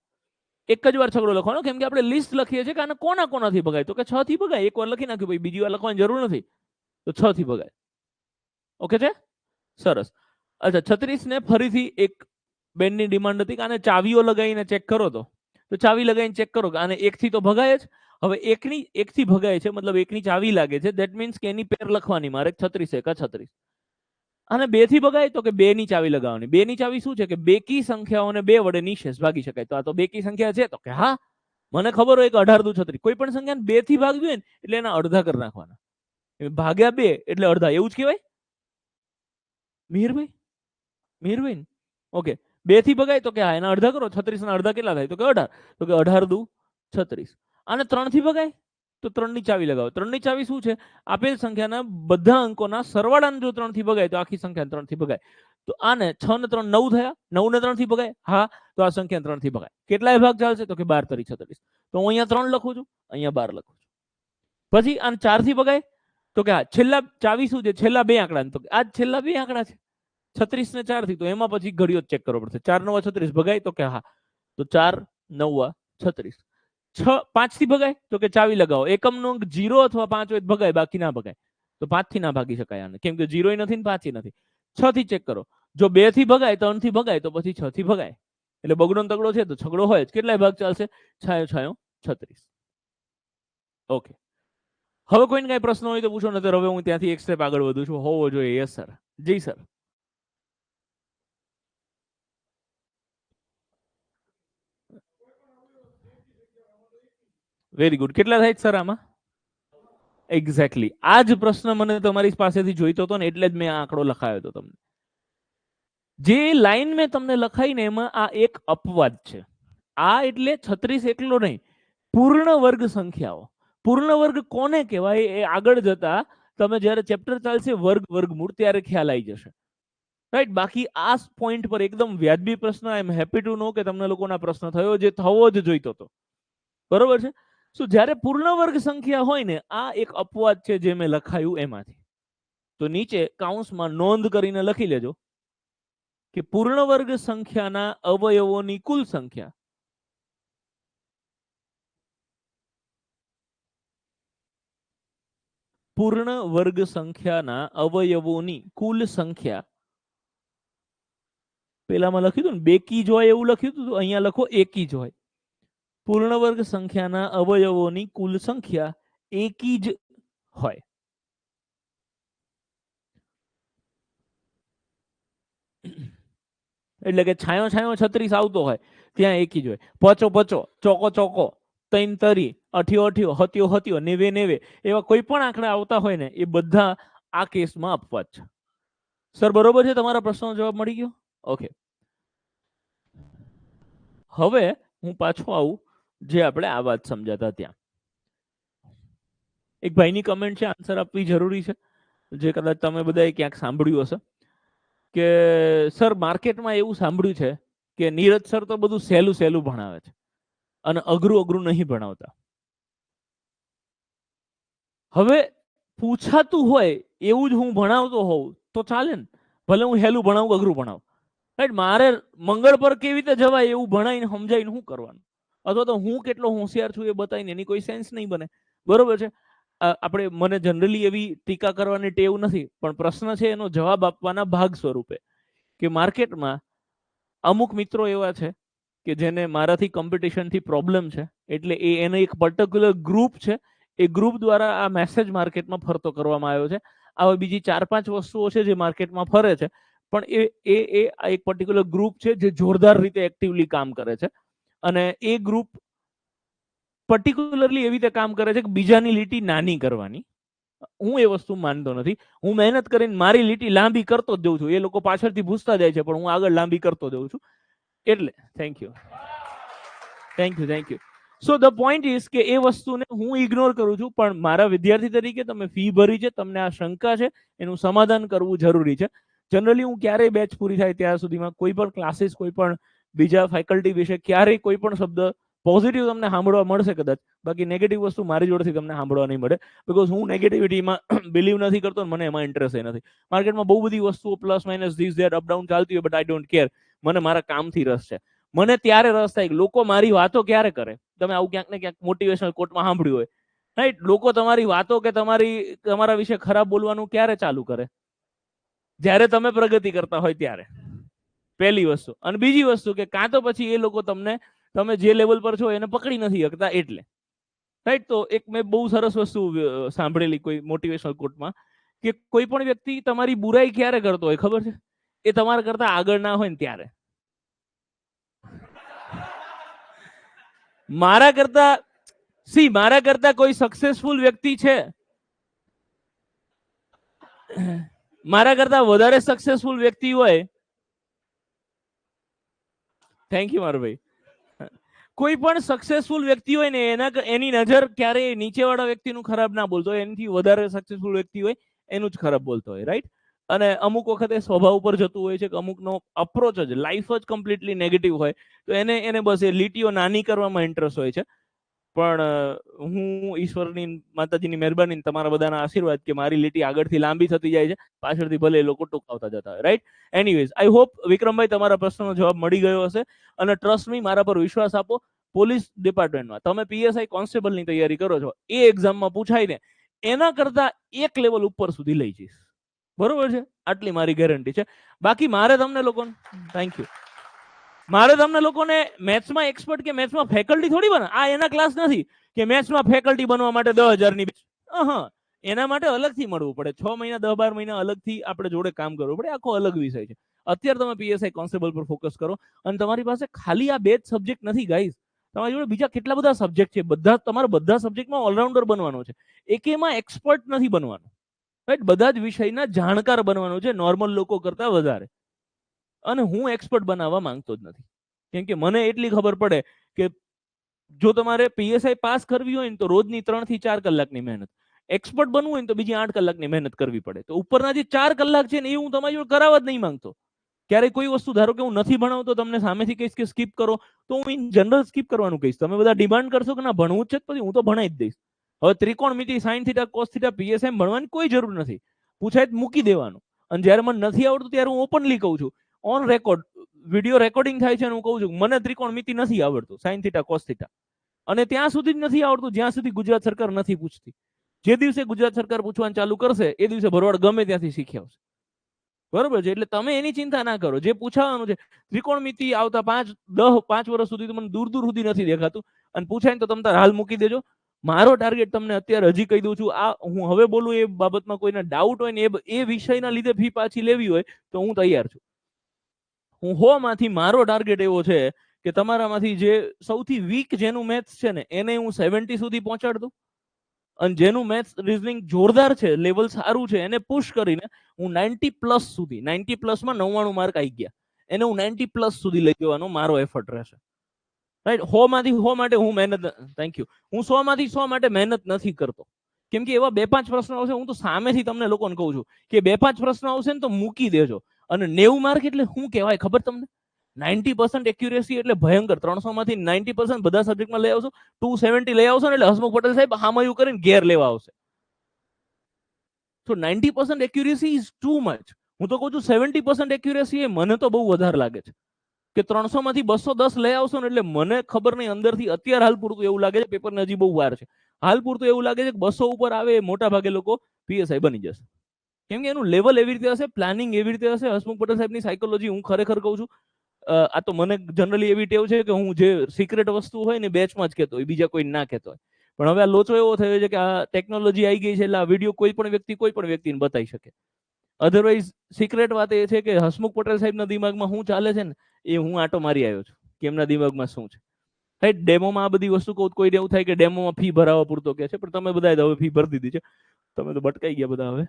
એક જ વાર છગડો લખવાનો, કેમ કે આપણે લિસ્ટ લખીએ છીએ કે આને કોના કોનાથી ભગાય. તો કે 6 થી ભગાય. એક વાર લખી નાખ્યું, ભાઈ બીજી વાર લખવાની જરૂર નથી, તો 6 થી ભગાય. ઓકે છે, સરસ. અચ્છા, 36 ને ફરીથી એક બેનની ડિમાન્ડ હતી કે આને ચાવીઓ લગાવીને ચેક કરો. તો ચાવી લગાવીને ચેક કરો કે આને 1 થી તો ભગાય જ. હવે 1 થી ભગાય છે, મતલબ 1 ની ચાવી લાગે છે, ધેટ મીન્સ કે એની પેર લખવાની મારે 36 એકા 36. અને 2 થી ભગાય તો કે 2 ની ચાવી લગાવવાની. 2 ની ચાવી શું છે કે બેકી સંખ્યાઓને 2 વડે નિશેષ ભાગી શકાય. તો આ તો બેકી સંખ્યા છે, તો કે હા મને ખબર હોય કે 18 દુ 36. કોઈ પણ સંખ્યાને 2 થી ભાગવી હોય ને એટલે એના અડધા કરી નાખવાના. ભાગ્યા 2 એટલે અડધા, એવું જ કહેવાય. મિહિરભાઈ ઓકે, 2 થી ભગાય તો કે હા એના અડધા કરો. 36 ના અડધા કેટલા થાય? તો કે 18. તો કે 18 દુ 36. અને 3 થી ભગાય તો 3 ની ચાવી લગાવો. 3 ની ચાવી શું છે? આપેલ સંખ્યાના બધા અંકોના સરવાળાને જો 3 થી ભગાય તો આખી સંખ્યા 3 થી ભગાય. તો આને 6 ને 3 9 થયા, 9 ને 3 થી ભગાય, હા, તો આ સંખ્યા 3 થી ભગાય. કેટલાય ભાગ ચાલશે? તો કે 12 તરી 36. તો હું અહીંયા 3 લખું છું, અહીંયા 12 લખું છું. પછી આને 4 થી ભગાય તો કે હા, છેલ્લા ચાવી શું છે? છેલ્લા 2 આંકડા. તો આ છેલ્લા 2 આંકડા છે, 36 ને 4 થી. તો એમાં પછી ઘડિયો ચેક કરવો પડશે. 4 9 36 ભગાય તો કે હા, તો 4 9 36. 5 થી ભગાય તો કે ચાવી લગાવો. એકમનો અંક 0 અથવા 5 હોય તો ભગાય, બાકી ના ભગાય. તો 5 થી ના ભાગી શકાય આને, કેમ કે 0 નથી ને 5 નથી. 6 થી ચેક કરો. જો 2 થી ભગાય, 3 થી ભગાય તો પછી 6 થી ભગાય. એટલે બગડો તગડો છે તો છગડો હોય જ. કેટલાય ભાગ ચાલશે? છાયો છાયો 36. ઓકે, હવે કોઈને કઈ પ્રશ્ન હોય તો પૂછો, નતર હવે હું ત્યાંથી એક સ્ટેપ આગળ વધું છું. હોવો જોઈએ. Yes sir. જી સર. Very good. કેટલા થાય સર આમાં? એક્ઝેક્ટલી આ જ પ્રશ્ન મને તમારી પાસેથી જોઈતો હતો ને, એટલે જ મેં આ આંકડો લખાયો હતો તમને. જે લાઈન મેં તમને લખાઈ ને એમાં આ એક અપવાદ છે. આ એટલે 36 એકલો નહીં, પૂર્ણ વર્ગ સંખ્યાઓ. પૂર્ણ વર્ગ કોને કહેવાય એ આગળ જતા તમે જ્યારે ચેપ્ટર ચાલશે વર્ગ વર્ગમૂળ ત્યારે ખ્યાલ આવી જશે, રાઈટ? બાકી આ પોઈન્ટ પર એકદમ વ્યાજબી પ્રશ્ન. આઈ એમ હેપી ટુ નો કે તમને લોકોના પ્રશ્ન થયો, જે થવો જ જોઈતો હતો. બરોબર છે. શું જ્યારે પૂર્ણ વર્ગ સંખ્યા હોય ને, આ એક અપવાદ છે જે મેં લખાયું એમાંથી. તો નીચે કાઉન્સમાં નોંધ કરીને લખી લેજો કે પૂર્ણ વર્ગ સંખ્યાના અવયવોની કુલ સંખ્યા પૂર્ણ વર્ગ સંખ્યાના અવયવોની કુલ સંખ્યા. પેલામાં લખ્યું હતું ને બેકી જ હોય એવું લખ્યું હતું, અહીંયા લખો એકી જ હોય. પૂર્ણ વર્ગ સંખ્યાના અવયવોની કુલ સંખ્યા એકી જ હોય. એટલે કે છાયો છાયો 36 આવતો હોય ત્યાં એકી જ હોય. પચો પચો, ચોકો ચોકો, તૈન તરી, અઠ્યો અઠ્યો, હત્યો હત્યો, નેવે નેવે, એવા કોઈ પણ આંકડા આવતા હોય ને એ બધા આ કેસમાં અપવાદ છે. સર બરોબર છે? તમારા પ્રશ્નનો જવાબ મળી ગયો? ઓકે, હવે હું પાછો આવું જે આપણે આ વાત સમજાતા ત્યાં. એક ભાઈની કમેન્ટ છે, આન્સર આપવી જરૂરી છે, જે કદાચ તમે બધાએ ક્યાંક સાંભળ્યું હશે કે સર માર્કેટમાં એવું સાંભળ્યું છે કે નીરજ સર તો બધું સહેલું સહેલું ભણાવે છે અને અઘરું અઘરું નહીં ભણાવતા. હવે પૂછાતું હોય એવું જ હું ભણાવતો હોઉં તો ચાલે ને, ભલે હું હેલું ભણાવું અઘરું ભણાવું, રાઈટ? મારે મંગળ પર કેવી રીતે જવાય એવું ભણાઈને સમજાઈને શું કરવાનું, અથવા તો હું કેટલો હોશિયાર છું એ બતાવીને એની કોઈ સેન્સ નહીં બને. બરોબર છે? આપણે, મને જનરલી એવી ટીકા કરવાની ટેવ નથી, પણ પ્રશ્ન છે એનો જવાબ આપવાના ભાગ સ્વરૂપે કે માર્કેટમાં અમુક મિત્રો એવા છે કે જેને મારાથી કોમ્પિટિશનથી પ્રોબ્લેમ છે, એટલે એને એક પર્ટિક્યુલર ગ્રુપ છે, એ ગ્રુપ દ્વારા આ મેસેજ માર્કેટમાં ફરતો કરવામાં આવ્યો છે. આવા બીજી 4-5 વસ્તુઓ છે જે માર્કેટમાં ફરે છે, પણ એ એક પર્ટિક્યુલર ગ્રુપ છે જે જોરદાર રીતે એક્ટિવલી કામ કરે છે, અને એ ગ્રુપ પર્ટિક્યુલરલી એવી રીતે કામ કરે છે કે બીજાની લીટી નાની કરવાની. હું એ વસ્તુ માનતો નથી. હું મહેનત કરીને મારી લીટી લાંબી કરતો જ જઉં છું. એ લોકો પાછળથી ભૂસતા જાય છે, પણ હું આગળ લાંબી કરતો જઉં છું. એટલે thank you. Thank you. So the point is કે એ વસ્તુને હું ઇગ્નોર કરું છું, પણ મારા વિદ્યાર્થી તરીકે તમે ફી ભરી છે, તમને આ શંકા છે, એનું સમાધાન કરવું જરૂરી છે. જનરલી હું ક્યારેય બેચ પૂરી થાય ત્યાં સુધીમાં કોઈ પણ ક્લાસીસ, કોઈ પણ બીજા ફેકલ્ટી વિશે ક્યારેય કોઈ પણ શબ્દ પોઝિટિવ તમને સાંભળવા મળશે કદાચ, બાકી નેગેટિવ વસ્તુ મારી જોડેથી તમને સાંભળવા નહીં મળે, બિકોઝ હું નેગેટિવિટીમાં બિલીવ નથી કરતો, મને એમાં ઇન્ટરેસ્ટ નથી. માર્કેટમાં બહુ બધી વસ્તુઓ plus minus this that up down ચાલતી હોય, બટ આઈ ડોન્ટ કેર. મને મારા કામથી રસ છે. મને ત્યારે રસ થાય લોકો મારી વાતો ક્યારે કરે. તમે આવું ક્યાંક ને ક્યાંક મોટિવેશનલ કોટમાં સાંભળ્યું હોય, રાઈટ? લોકો તમારી વાતો કે તમારા વિશે ખરાબ બોલવાનું ક્યારે ચાલુ કરે? જ્યારે તમે પ્રગતિ કરતા હોય ત્યારે, પહેલી વસ્તુ. અને બીજી વસ્તુ કે કાં તો પછી એ લોકો તમે જે લેવલ પર છો એને પકડી નથી શકતા એટલે, રાઈટ? તો એક મેં બહુ સરસ વસ્તુ સાંભળેલી કોઈ મોટિવેશનલ કોટમાં, કે કોઈ પણ વ્યક્તિ તમારી બુરાઈ ક્યારે કરતો હોય ખબર છે? એ તમારા કરતા આગળ ના હોય ને ત્યારે. મારા કરતા કોઈ સક્સેસફુલ વ્યક્તિ છે, મારા કરતા વધારે સક્સેસફુલ વ્યક્તિ હોય, થેન્ક યુ મારો ભાઈ, કોઈ પણ સક્સેસફુલ વ્યક્તિ હોય ને એની નજર ક્યારેય નીચેવાળા વ્યક્તિનું ખરાબ ના બોલતો હોય, એનાથી વધારે સક્સેસફુલ વ્યક્તિ હોય એનું જ ખરાબ બોલતો હોય, રાઈટ? અને અમુક વખતે સ્વભાવ ઉપર જતું હોય છે કે અમુકનો અપ્રોચ જ, લાઈફ જ કમ્પ્લીટલી નેગેટિવ હોય, તો એને બસ એ લીટીઓ નાની કરવામાં ઇન્ટરેસ્ટ હોય છે. પણ હું ઈશ્વરની, માતાજીની મહેરબાની, તમારા બધાના આશીર્વાદ કે મારી લીટી આગળથી લાંબી થતી જાય છે, પાછળથી ભલે એ લોકો ટૂંકાવતા જતા હોય, રાઈટ? એનીવેઝ, આઈ હોપ વિક્રમભાઈ તમારા પ્રશ્નનો જવાબ મળી ગયો હશે. અને ટ્રસ્ટ મી, મારા પર વિશ્વાસ આપો. પોલીસ ડિપાર્ટમેન્ટમાં તમે પીએસઆઈ કોન્સ્ટેબલની તૈયારી કરો છો, એ એક્ઝામમાં પૂછાય ને એના કરતા એક લેવલ ઉપર સુધી લઈ જઈશ. બરોબર છે? આટલી મારી ગેરંટી છે. બાકી મારે તમને લોકોને, થેન્ક યુ, મારે તમને લોકોને મેથ્સમાં એક્સપર્ટ કે મેથ્સમાં ફેકલ્ટી થોડી બને. આ એના ક્લાસ નથી કે મેથ્સમાં ફેકલ્ટી બનવા માટે 10,000ની એના માટે અલગથી મળવું પડે. 6 મહિના 10-12 મહિના અલગથી આપણે જોડે કામ કરવું પડે. આખો અલગ વિષય છે. અત્યારે તમે પીએસઆઈ કોન્સ્ટેબલ પર ફોકસ કરો, અને તમારી પાસે ખાલી આ 2 જ સબ્જેક્ટ નથી ગાઈઝ. તમારી જોડે બીજા કેટલા બધા સબ્જેક્ટ છે. તમારે બધા સબ્જેક્ટમાં ઓલરાઉન્ડર બનવાનો છે. એકેમાં એક્સપર્ટ નથી બનવાનું, રાઈટ? બધા જ વિષયના જાણકાર બનવાનું છે, નોર્મલ લોકો કરતા વધારે. અને હું એક્સપર્ટ બનાવવા માંગતો જ નથી, કેમ કે મને એટલી ખબર પડે કે જો તમારે પીએસઆઈ પાસ કરવી હોય ને તો રોજની 3 થી 4 કલાકની મહેનત, એક્સપર્ટ બનવું હોય ને તો બીજી 8 કલાકની મહેનત કરવી પડે. તો ઉપરના જે 4 કલાક છે ને એ હું તમારી જોડે કરાવવા જ નહીં માંગતો. ક્યારેક કોઈ વસ્તુ ધારો કે હું નથી ભણાવતો, તમને સામેથી કહીશ કે સ્કીપ કરો, તો હું ઇન જનરલ સ્કીપ કરવાનું કહીશ. તમે બધા ડિમાન્ડ કરશો કે ના ભણવું જ છે, પછી હું તો ભણાવી જ દઈશ. હવે ત્રિકોણમિતિ, sine theta, cos theta, PSI ભણવાની કોઈ જરૂર નથી. પૂછાય તો મૂકી દેવાનું. અને જ્યારે મને નથી આવડતું ત્યારે હું ઓપનલી કહું છું, ઓન રેકોર્ડ, વિડીયો રેકોર્ડિંગ થાય છે, હું કહું છું મને ત્રિકોણમિતિ નથી આવડતું, સાઇન થીટા, કોસ થીટા. અને ત્યાં સુધી જ નથી આવડતું જ્યાં સુધી ગુજરાત સરકાર નથી પૂછતી. જે દિવસે ગુજરાત સરકાર પૂછવાનું ચાલુ કરશે એ દિવસે ભરવાડ ગમે ત્યાંથી શીખી આવશે. બરોબર છે? એટલે તમે એની ચિંતા ના કરો. જે પૂછાવાનું છે, ત્રિકોણમિતિ આવતા 5 વર્ષ સુધી મને દૂર દૂર સુધી નથી દેખાતું, અને પૂછાય ને તો તમે હાલ મૂકી દેજો. મારો ટાર્ગેટ તમને અત્યારે હજી કહી દઉં છું, આ હું હવે બોલું એ બાબતમાં કોઈને ડાઉટ હોય ને એ વિષયના લીધે ફી પાછી લેવી હોય તો હું તૈયાર છું. હું 100 માંથી મારો ટાર્ગેટ એવો છે કે તમારામાંથી જે સૌથી વીક જેનું મેથ્સ છે ને એને હું 70 સુધી પહોંચાડ દઉં, અને જેનું મેથ્સ રીઝનિંગ જોરદાર છે, લેવલ સારું છે, એને પુશ કરીને હું 90 પ્લસ સુધી, 90 પ્લસમાં 99 માર્ક આવી ગયા, એને હું 90 પ્લસ સુધી લઈ જવાનો મારો એફર્ટ રહેશે, રાઈટ? 100 માંથી 100 માટે હું મહેનત, થેન્ક યુ, હું 100 માંથી 100 માટે મહેનત નથી કરતો, કેમ કે એવા 2-5 પ્રશ્નો આવશે, હું તો સામેથી તમને લોકોને કહું છું કે 2-5 પ્રશ્નો આવશે ને તો મૂકી દેજો. અને 90 માર્ક એટલે શું કહેવાય ખબર તમને? 90% એક્યુરેસી એટલે ભયંકર. 300 માંથી 90% બધા સબ્જેક્ટમાં લઈ આવશો, 270 લઈ આવશો ને એટલે હસમુખ પટેલ સાહેબ હામયું કરીને ઘેર લેવા આવશે. So 90% accuracy is too much. હું તો કહું છું 70% એક્યુરેસી એ મને તો બહુ વધારે લાગે છે કે 300 માંથી 210 લઈ આવશો ને એટલે મને ખબર નહીં અંદરથી અત્યારે હાલ પૂરતું એવું લાગે છે પેપરને હજી બહુ વાર છે. હાલ પૂરતું એવું લાગે છે કે 200 ઉપર આવે એ મોટા ભાગે લોકો પીએસઆઈ બની જશે. કેમ કે એનું લેવલ એવી રીતે હશે, પ્લાનિંગ એવી રીતે હશે. હસમુખ પટેલ સાહેબની સાયકોલોજી હું ખરેખર કહું છું, આ તો મને જનરલી એવી ટેવ છે કે હું જે સિક્રેટ વસ્તુ હોય ને બેચમાં જ કહેતો હોય, બીજા કોઈ ના કહેતો હોય. પણ હવે આ લોચો એવો થયો છે કે આ ટેકનોલોજી આવી ગઈ છે એટલે આ વિડીયો કોઈ પણ વ્યક્તિને બતાવી શકે. અધરવાઇઝ સિક્રેટ વાત એ છે કે હસમુખ પટેલ સાહેબના દિમાગમાં શું ચાલે છે ને એ હું આટો મારી આવ્યો છું કે એમના દિમાગમાં શું છે. રાઈટ, ડેમોમાં આ બધી વસ્તુ કહું, કોઈને એવું થાય કે ડેમોમાં ફી ભરાવા પૂરતો કે છે, પણ તમે બધા હવે ફી ભરી દીધી છે, તમે તો ભટકાઈ ગયા બધા હવે.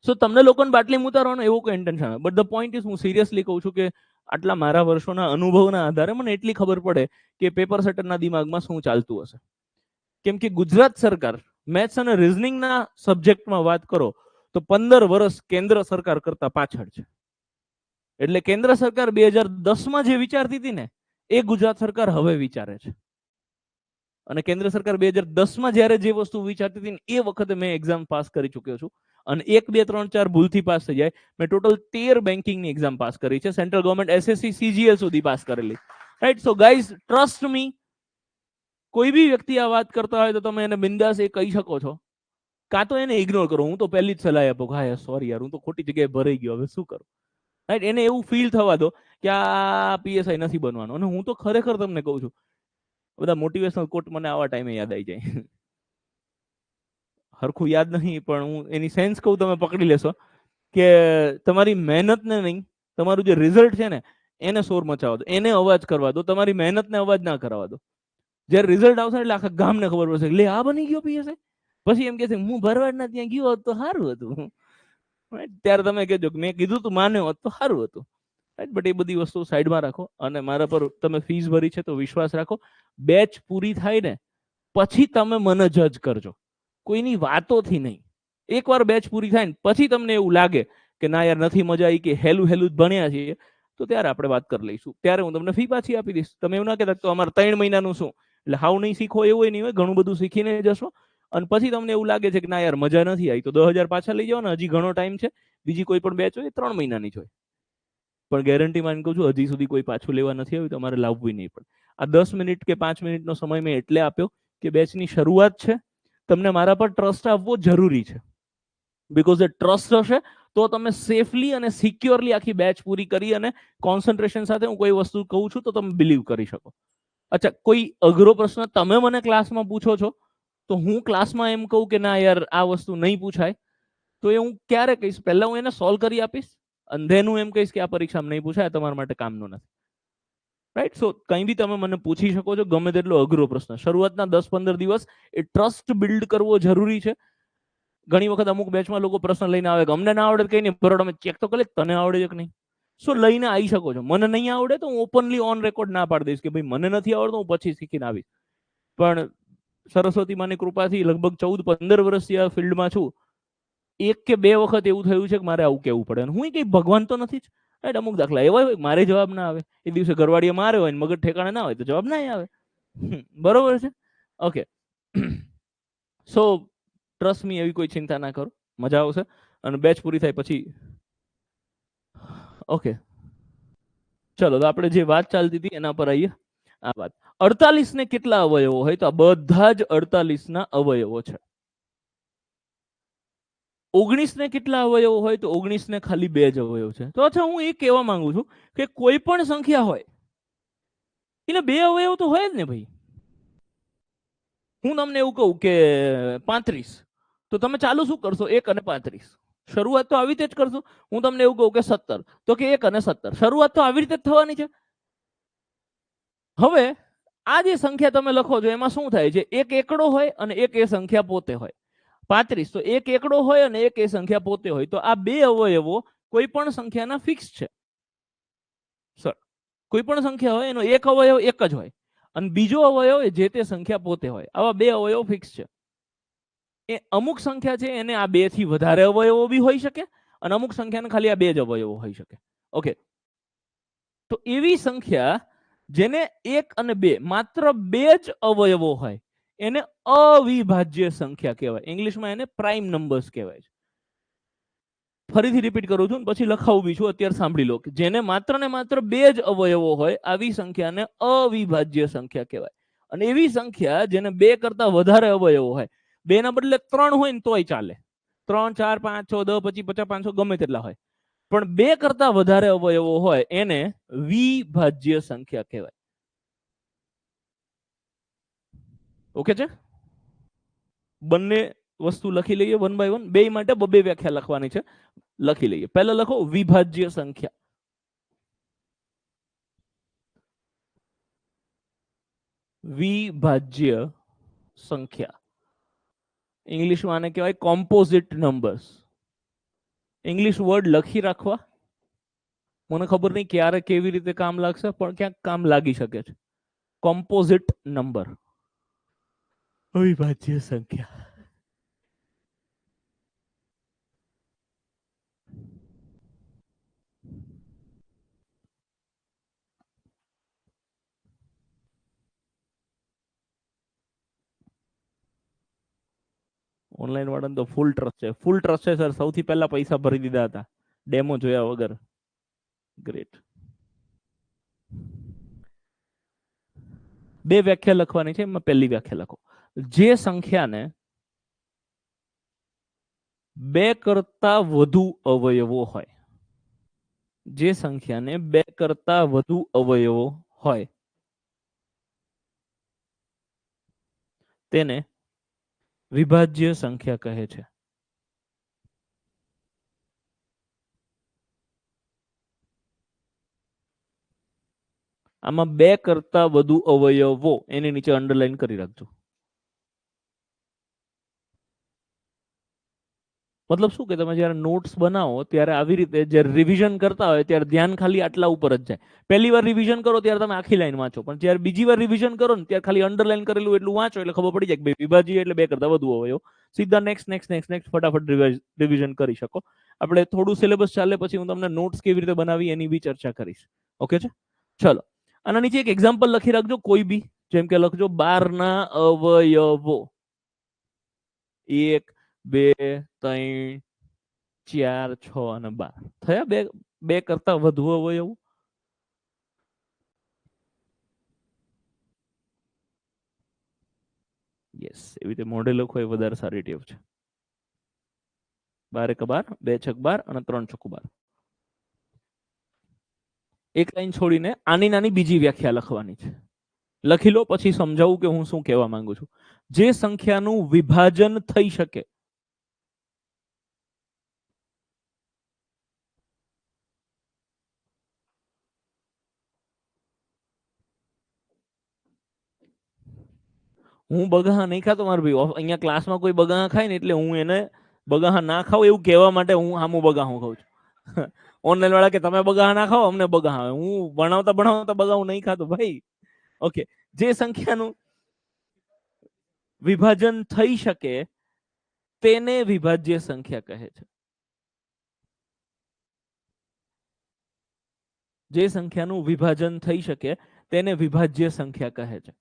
સો તમને લોકોને બાટલી ઉતારવાનો એવો કોઈ ઇન્ટેન્શન આવે. બટ ધ પોઈન્ટ ઇઝ, હું સિરિયસલી કહું છું કે આટલા મારા વર્ષોના અનુભવના આધારે મને એટલી ખબર પડે કે પેપર સેટરના દિમાગમાં શું ચાલતું હશે. કેમ કે ગુજરાત સરકાર મેથ્સ અને રિઝનિંગના સબ્જેક્ટમાં વાત કરો તો 15 વર્ષ કેન્દ્ર સરકાર કરતા પાછળ છે. એટલે કેન્દ્ર સરકાર 2010માં જે વિચારતી હતી ને એ ગુજરાત સરકાર હવે વિચારે છે. અને કેન્દ્ર સરકાર 2010માં જ્યારે જે વસ્તુ વિચારતી હતી ને એ વખતે મેં એક્ઝામ પાસ કરી ચૂક્યો છું. અને 1, 2, 3, 4 ભૂલથી પાસ થઈ જાય. મેં ટોટલ 13 બેન્કિંગની એક્ઝામ પાસ કરી છે, સેન્ટ્રલ ગવર્મેન્ટ એસએસસી સીજીએલ સુધી પાસ કરેલી. Right, so guys trust me, કોઈ બી વ્યક્તિ આ વાત કરતા હોય તો તમે એને બિંદાસ એ કહી શકો છો, કાં તો એને ઇગ્નોર કરો. હું તો પહેલી જ સલાહ આપું કે હા સોરી યાર, હું તો ખોટી જગ્યાએ ભરાઈ ગયો, હવે શું કરું. રાઈટ, એને એવું ફીલ થવા દો કે આ પીએસઆઈ નથી બનવાનું. અને હું તો ખરેખર તમને કહું છું, બધા મોટિવેશનલ કોટ મને આવા ટાઈમે યાદ આવી જાય. હરખું યાદ નહીં પણ હું એની સેન્સ કહું, તમે પકડી લેશો કે તમારી મહેનતને નહીં, તમારું જે રિઝલ્ટ છે ને એને શોર મચાવવા દો, એને અવાજ કરવા દો, તમારી મહેનતને અવાજ ના કરવા દો. જ્યારે રિઝલ્ટ આવશે એટલે આખા ગામને ખબર પડશે લે આ બની ગયો પીએસઆઈ. પછી એમ કે છે હું ભરવાડના ત્યાં ગયો હોત તો સારું હતું. ત્યારે તમે કહેજો કે મેં કીધું તું માન્યો હોત તો સારું હતું. બટ એ બધી વસ્તુ સાઈડમાં રાખો અને મારા પર તમે ફીસ ભરી છે તો વિશ્વાસ રાખો. બેચ પૂરી થાય ને પછી તમે મને જજ કરજો, કોઈની વાતોથી નહીં. એકવાર બેચ પૂરી થાય ને પછી તમને એવું લાગે કે ના યાર નથી મજા આવી કે હેલું હેલું જ ભણ્યા છીએ, તો ત્યારે આપણે વાત કરી લઈશું. ત્યારે હું તમને ફી પાછી આપી દઈશ. તમે એવું ના કહેતા તો અમારે 3 મહિનાનું શું, એટલે હાવ નહીં શીખો એવું નહીં હોય, ઘણું બધું શીખીને જશો. અને પછી તમને એવું લાગે છે કે ના યાર મજા નથી આવી તો 10,000 પાછા લઈ જાઓ ને, હજી ઘણો ટાઈમ છે. બીજી કોઈ પણ બેચ હોય 3 મહિનાની જ હોય. પણ ગેરંટી માની કહું છું, હજી સુધી કોઈ પાછું લેવા નથી આવ્યું, તમારે લાવવું નહીં પડે. આ 10 મિનિટ કે 5 મિનિટનો સમય મેં એટલે આપ્યો કે બેચની શરૂઆત છે, તમને મારા પર ટ્રસ્ટ આપવો જરૂરી છે. બીકોઝ એ ટ્રસ્ટ હશે તો તમે સેફલી અને સિક્યોરલી આખી બેચ પૂરી કરી અને કોન્સન્ટ્રેશન સાથે હું કોઈ વસ્તુ કહું છું તો તમે બિલીવ કરી શકો. અચ્છા, કોઈ અઘરો પ્રશ્ન તમે મને ક્લાસમાં પૂછો છો તો હું ક્લાસમાં એમ કહું કે ના યાર આ વસ્તુ નહીં પૂછાય, તો એ હું ક્યારે કહીશ? પહેલા હું એને સોલ્વ કરી આપીશ અને ધેન હું એમ કહીશ કે આ પરીક્ષામાં નહીં પૂછાય, તમારા માટે કામનું નથી. રાઈટ, સો કંઈ બી તમે મને પૂછી શકો છો, ગમે તેટલો અઘરો પ્રશ્ન. શરૂઆતના 10-15 દિવસ એ ટ્રસ્ટ બિલ્ડ કરવો જરૂરી છે. ઘણી વખત અમુક બેચમાં લોકો પ્રશ્ન લઈને આવે કે અમને ના આવડે કઈ નહીં, બરોબર અમે ચેક તો કરી તને આવડે છે કે નહીં. શું લઈને આવી શકો છો. મને નહીં આવડે તો હું ઓપનલી ઓન રેકોર્ડ ના પાડી દઈશ કે ભાઈ મને નથી આવડતું, હું પછી શીખીને આવીશ. પણ સરસ્વતી માની કૃપાથી લગભગ 14-15 વર્ષથી આ ફિલ્ડમાં છું. 1 કે 2 વખત એવું થયું છે કે મારે આવું કહેવું પડે. હું કઈ ભગવાન તો નથી જ. રાઈટ, અમુક દાખલા એવા હોય મારે જવાબ ના આવે, એ દિવસે ઘરવાળીએ મારે હોય મગજ ઠેકાણે ના હોય તો જવાબ ના આવે. બરોબર છે, ઓકે. સો ટ્રસ્ટ મી, એવી કોઈ ચિંતા ના કરો, મજા આવશે. અને બેચ પૂરી થાય પછી ઓકે ચલો, તો આપણે જે વાત ચાલતી હતી એના પર આવીએ. આ વાત 48 ને કેટલા અવયવો હોય તો આ બધા જ 48 ના અવયવો છે. 19 ને કેટલા અવયવો હોય તો 19 ને ખાલી 2 જ અવયવ છે. તો અચ્છા, હું એ કહેવા માંગુ છું કે કોઈ પણ સંખ્યા હોય એટલે 2 અવયવ તો હોય જ ને ભાઈ. હું તમને એવું કહું કે 35, તો તમે ચાલુ શું કરશો? 1 અને 35. શરૂઆત તો આવી રીતે જ કરશો. હું તમને એવું કહું કે 17, તો કે 1 અને 17. શરૂઆત તો આવી રીતે જ થવાની છે. હવે આ જે સંખ્યા તમે લખો છો એમાં શું થાય છે? એક એકડો હોય અને એક એ સંખ્યા પોતે હોય. 35 તો એક એકડો હોય અને એક એ સંખ્યા પોતે હોય. તો આ 2 અવયવો કોઈ પણ સંખ્યાના ફિક્સ છે. સર, કોઈ પણ સંખ્યા હોય એનો એક અવયવ એક જ હોય અને બીજો અવયવ જે તે સંખ્યા પોતે હોય. આવા 2 અવયવ ફિક્સ છે. એ અમુક સંખ્યા છે એને આ 2 થી વધારે અવયવો બી હોઈ શકે અને અમુક સંખ્યાને ખાલી આ 2 જ અવયવો હોઈ શકે. ઓકે, તો એવી સંખ્યા જેને 1 અને 2 માત્ર 2 જ અવયવો હોય એને અવિભાજ્ય સંખ્યા કહેવાય. ઇંગ્લિશમાં એને પ્રાઇમ નંબર્સ કહેવાય છે. ફરીથી રિપીટ કરું છું પછી લખાવું બી છું, અત્યારે સાંભળી લો કે જેને માત્ર ને માત્ર 2 જ અવયવો હોય આવી સંખ્યાને અવિભાજ્ય સંખ્યા કહેવાય. અને એવી સંખ્યા જેને 2 કરતા વધારે અવયવો હોય, 2 ના બદલે 3 હોય ને તોય ચાલે, 3 4 5 6 10 25 50 500 ગમે તેટલા હોય, પણ 2 કરતા વધારે અવયવો હોય એને વિભાજ્ય સંખ્યા કહેવાય. ઓકે છે? બંને વસ્તુ લખી લઈએ વન બાય વન, બે માટે બબે વ્યાખ્યા લખવાની છે, લખી લઈએ. પહેલા લખો વિભાજ્ય સંખ્યા. વિભાજ્ય સંખ્યા ઇંગ્લિશમાં આને કહેવાય કોમ્પોઝિટ નંબર્સ. ઇંગ્લિશ વર્ડ લખી રાખવા, મને ખબર નહીં ક્યારે કેવી રીતે કામ લાગશે, પણ ક્યાંક કામ લાગી શકે છે. કોમ્પોઝિટ નંબર, અવિભાજ્ય સંખ્યા. ઓનલાઈન વાળાને તો ફૂલ ટ્રસ્ટ છે, ફૂલ ટ્રસ્ટ છે સર. સૌથી પહેલા પૈસા ભરી દીધા હતા ડેમો જોયા વગર. ગ્રેટ. બે વ્યાખ્યા લખવાની છે, એમાં પહેલી વ્યાખ્યા લખો. જે સંખ્યાને 2 કરતા વધુ અવયવો હોય, જે સંખ્યાને 2 કરતા વધુ અવયવો હોય તેને વિભાજ્ય સંખ્યા કહે છે. આમાં 2 કરતા વધુ અવયવો એની નીચે અંડરલાઈન કરી રાખજો. મતલબ શું કે તમે જ્યારે નોટ્સ બનાવો ત્યારે આવી રીતે જ્યારે રિવિઝન કરતા હોય ત્યારે ધ્યાન ખાલી આટલા ઉપર જ જાય. પહેલી વાર રિવિઝન કરો ત્યારે તમે આખી લાઈન વાંચો, પણ જ્યારે બીજી વાર રિવિઝન કરો ને ત્યારે ખાલી અંડરલાઈન કરેલું એટલું વાંચો એટલે ખબર પડી જાય કે ભાઈ વિભાજ્ય એટલે 2 કરતા વધુ અવયવ. સીધા નેક્સ્ટ નેક્સ્ટ નેક્સ્ટ નેક્સ્ટ ફટાફટ રિવિઝન કરી શકો. આપણે થોડું સિલેબસ ચાલે પછી હું તમને નોટ્સ કેવી રીતે બનાવી એની બી ચર્ચા કરીશ. ઓકે છે? ચલો, આના નીચે એક એક્ઝામ્પલ લખી રાખજો કોઈ બી. જેમ કે લખજો 12 ના અવયવો. 1 2 3 4 6 અને 12 થયા 2 કરતા વધુ અવયવો. યસ, એવી રીતે મોઢે લખો એ વધારે સારી ટેવ છે. 12 એક 12, 2 છક 12 અને 3 ચોક 12. એક લાઈન છોડીને આની નાની બીજી વ્યાખ્યા લખવાની છે. લખી લો પછી સમજાવું કે હું શું કહેવા માંગુ છું. જે સંખ્યાનું વિભાજન થઈ શકે, હું બગાહા નહીં ખાતો મારા ભાઈ. અહીંયા ક્લાસમાં કોઈ બગાહા ખાય ને એટલે હું એને બગાહા ના ખાવ એવું કહેવા માટે હું હામું બગાહું ખાઉં છું. ઓનલાઈન વાળા કે તમે બગાહા ના ખાઓ, અમને બગાહા. હું ભણાવતા બગાહું નહીં ખાતો ભાઈ. ઓકે, જે સંખ્યાનું વિભાજન થઈ શકે તેને વિભાજ્ય સંખ્યા કહે છે. જે સંખ્યાનું વિભાજન થઈ શકે તેને વિભાજ્ય સંખ્યા કહે છે.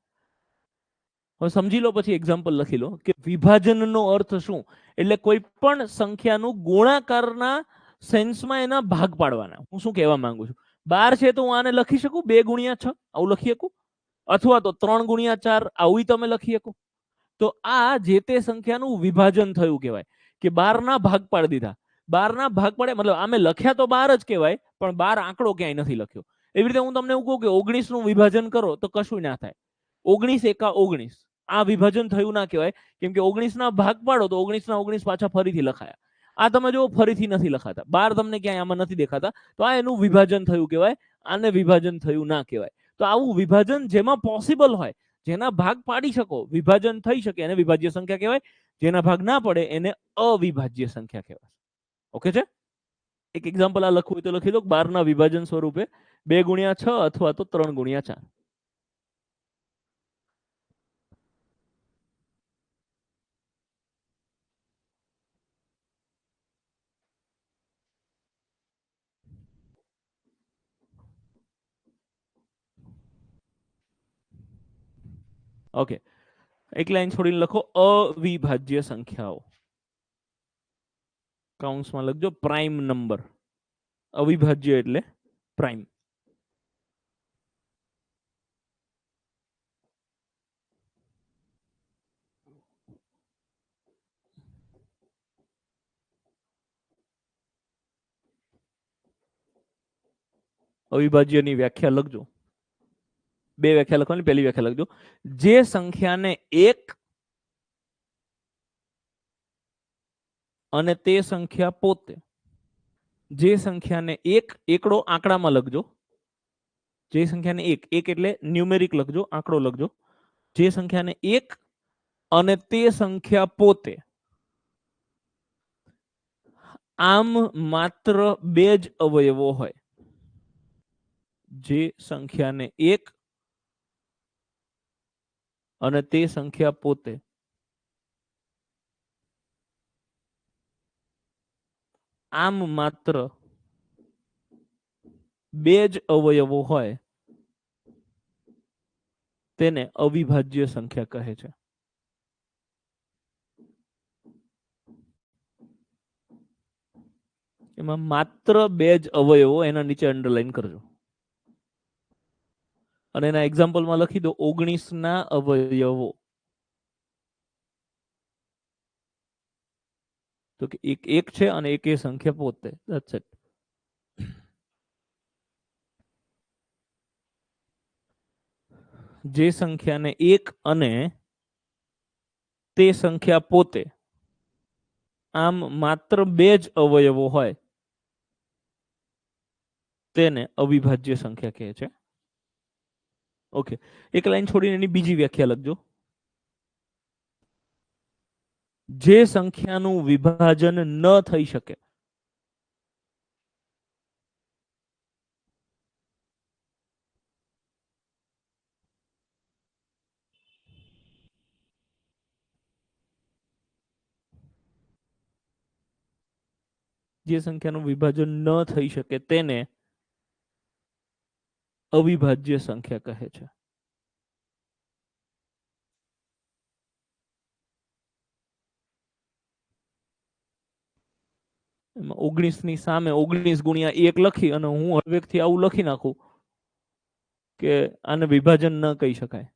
હવે સમજી લો પછી એક્ઝામ્પલ લખી લો કે વિભાજનનો અર્થ શું. એટલે કોઈ પણ સંખ્યાનું ગુણાકારના સેન્સમાં એના ભાગ પાડવાના. હું શું કહેવા માંગુ છું, 12 છે તો હું આને લખી શકું 2 ગુણ્યા 6 આવું લખી શકું, અથવા તો 3 ગુણ્યા 4 આવું તમે લખી શકો. તો આ જે તે સંખ્યાનું વિભાજન થયું કહેવાય કે 12 ના ભાગ પાડી દીધા. 12 ના ભાગ પાડે મતલબ આમે લખ્યા તો 12 જ કહેવાય, પણ 12 આંકડો ક્યાંય નથી લખ્યો. એવી રીતે હું તમને એવું કહું કે 19 નું વિભાજન કરો તો કશું ના થાય. 19 એકા 19 આ વિભાજન થયું ના કહેવાય, કેમ કે 19 ના ભાગ પાડો તો 19 ના 19 પાછા ફરીથી લખાયા. આ તમે જો ફરીથી નથી લખાતા, 12 તમને ક્યાંય આમાં નથી દેખાતા, તો આ એનું વિભાજન થયું કહેવાય. આને વિભાજન થયું ના કહેવાય. તો આવું વિભાજન જેમાં પોસિબલ હોય, જેના ભાગ પાડી શકો, વિભાજન થઈ શકે, એને વિભાજ્ય સંખ્યા કહેવાય. જેના ભાગ ના પડે એને અવિભાજ્ય સંખ્યા કહેવાય. ઓકે છે? એક એક્ઝામ્પલ આ લખવું હોય તો લખી દો. 12 ના વિભાજન સ્વરૂપે 2 ગુણ્યા 6 અથવા તો 3 ગુણ્યા 4. ઓકે, એક લાઈન છોડીને લખો અવિભાજ્ય સંખ્યાઓ. કૌંસમાં લખજો પ્રાઇમ નંબર. અવિભાજ્ય એટલે પ્રાઇમ. અવિભાજ્યની વ્યાખ્યા લખજો. બે વ્યાખ્યા લખવાની. પહેલી વ્યાખ્યા લખજો, જે સંખ્યાને એક અને તે સંખ્યા પોતે. જે સંખ્યાને એક, એકડો આંકડામાં લખજો. જે સંખ્યાને એક, એક એટલે ન્યુમેરિક લખજો, આંકડો લખજો. જે સંખ્યાને એક અને તે સંખ્યા પોતે, આમ માત્ર બે જ અવયવો હોય. જે સંખ્યાને એક અને તે સંખ્યા પોતે, આમ માત્ર બે જ અવયવો હોય તેને અવિભાજ્ય સંખ્યા કહે છે. એમાં માત્ર બે જ અવયવો, એના નીચે અંડરલાઈન કરજો. અને એના એક્ઝામ્પલમાં લખી દો 19 ના અવયવો. તો કે એક છે અને એક એ સંખ્યા પોતે. That's it. જે સંખ્યાને એક અને તે સંખ્યા પોતે, આમ માત્ર બે જ અવયવો હોય તેને અવિભાજ્ય સંખ્યા કહે છે. ઓકે, એક લાઈન છોડીને એની બીજી વ્યાખ્યા લખજો. જે સંખ્યાનું વિભાજન ન થઈ શકે. જે સંખ્યાનું વિભાજન ન થઈ શકે તેને અવિભાજ્ય સંખ્યા કહે છે. એમાં 19 ની સામે 19 ગુણ્યા 1 લખી અને હું હળવેકથી આવું લખી નાખું કે આને વિભાજન ન કહી શકાય.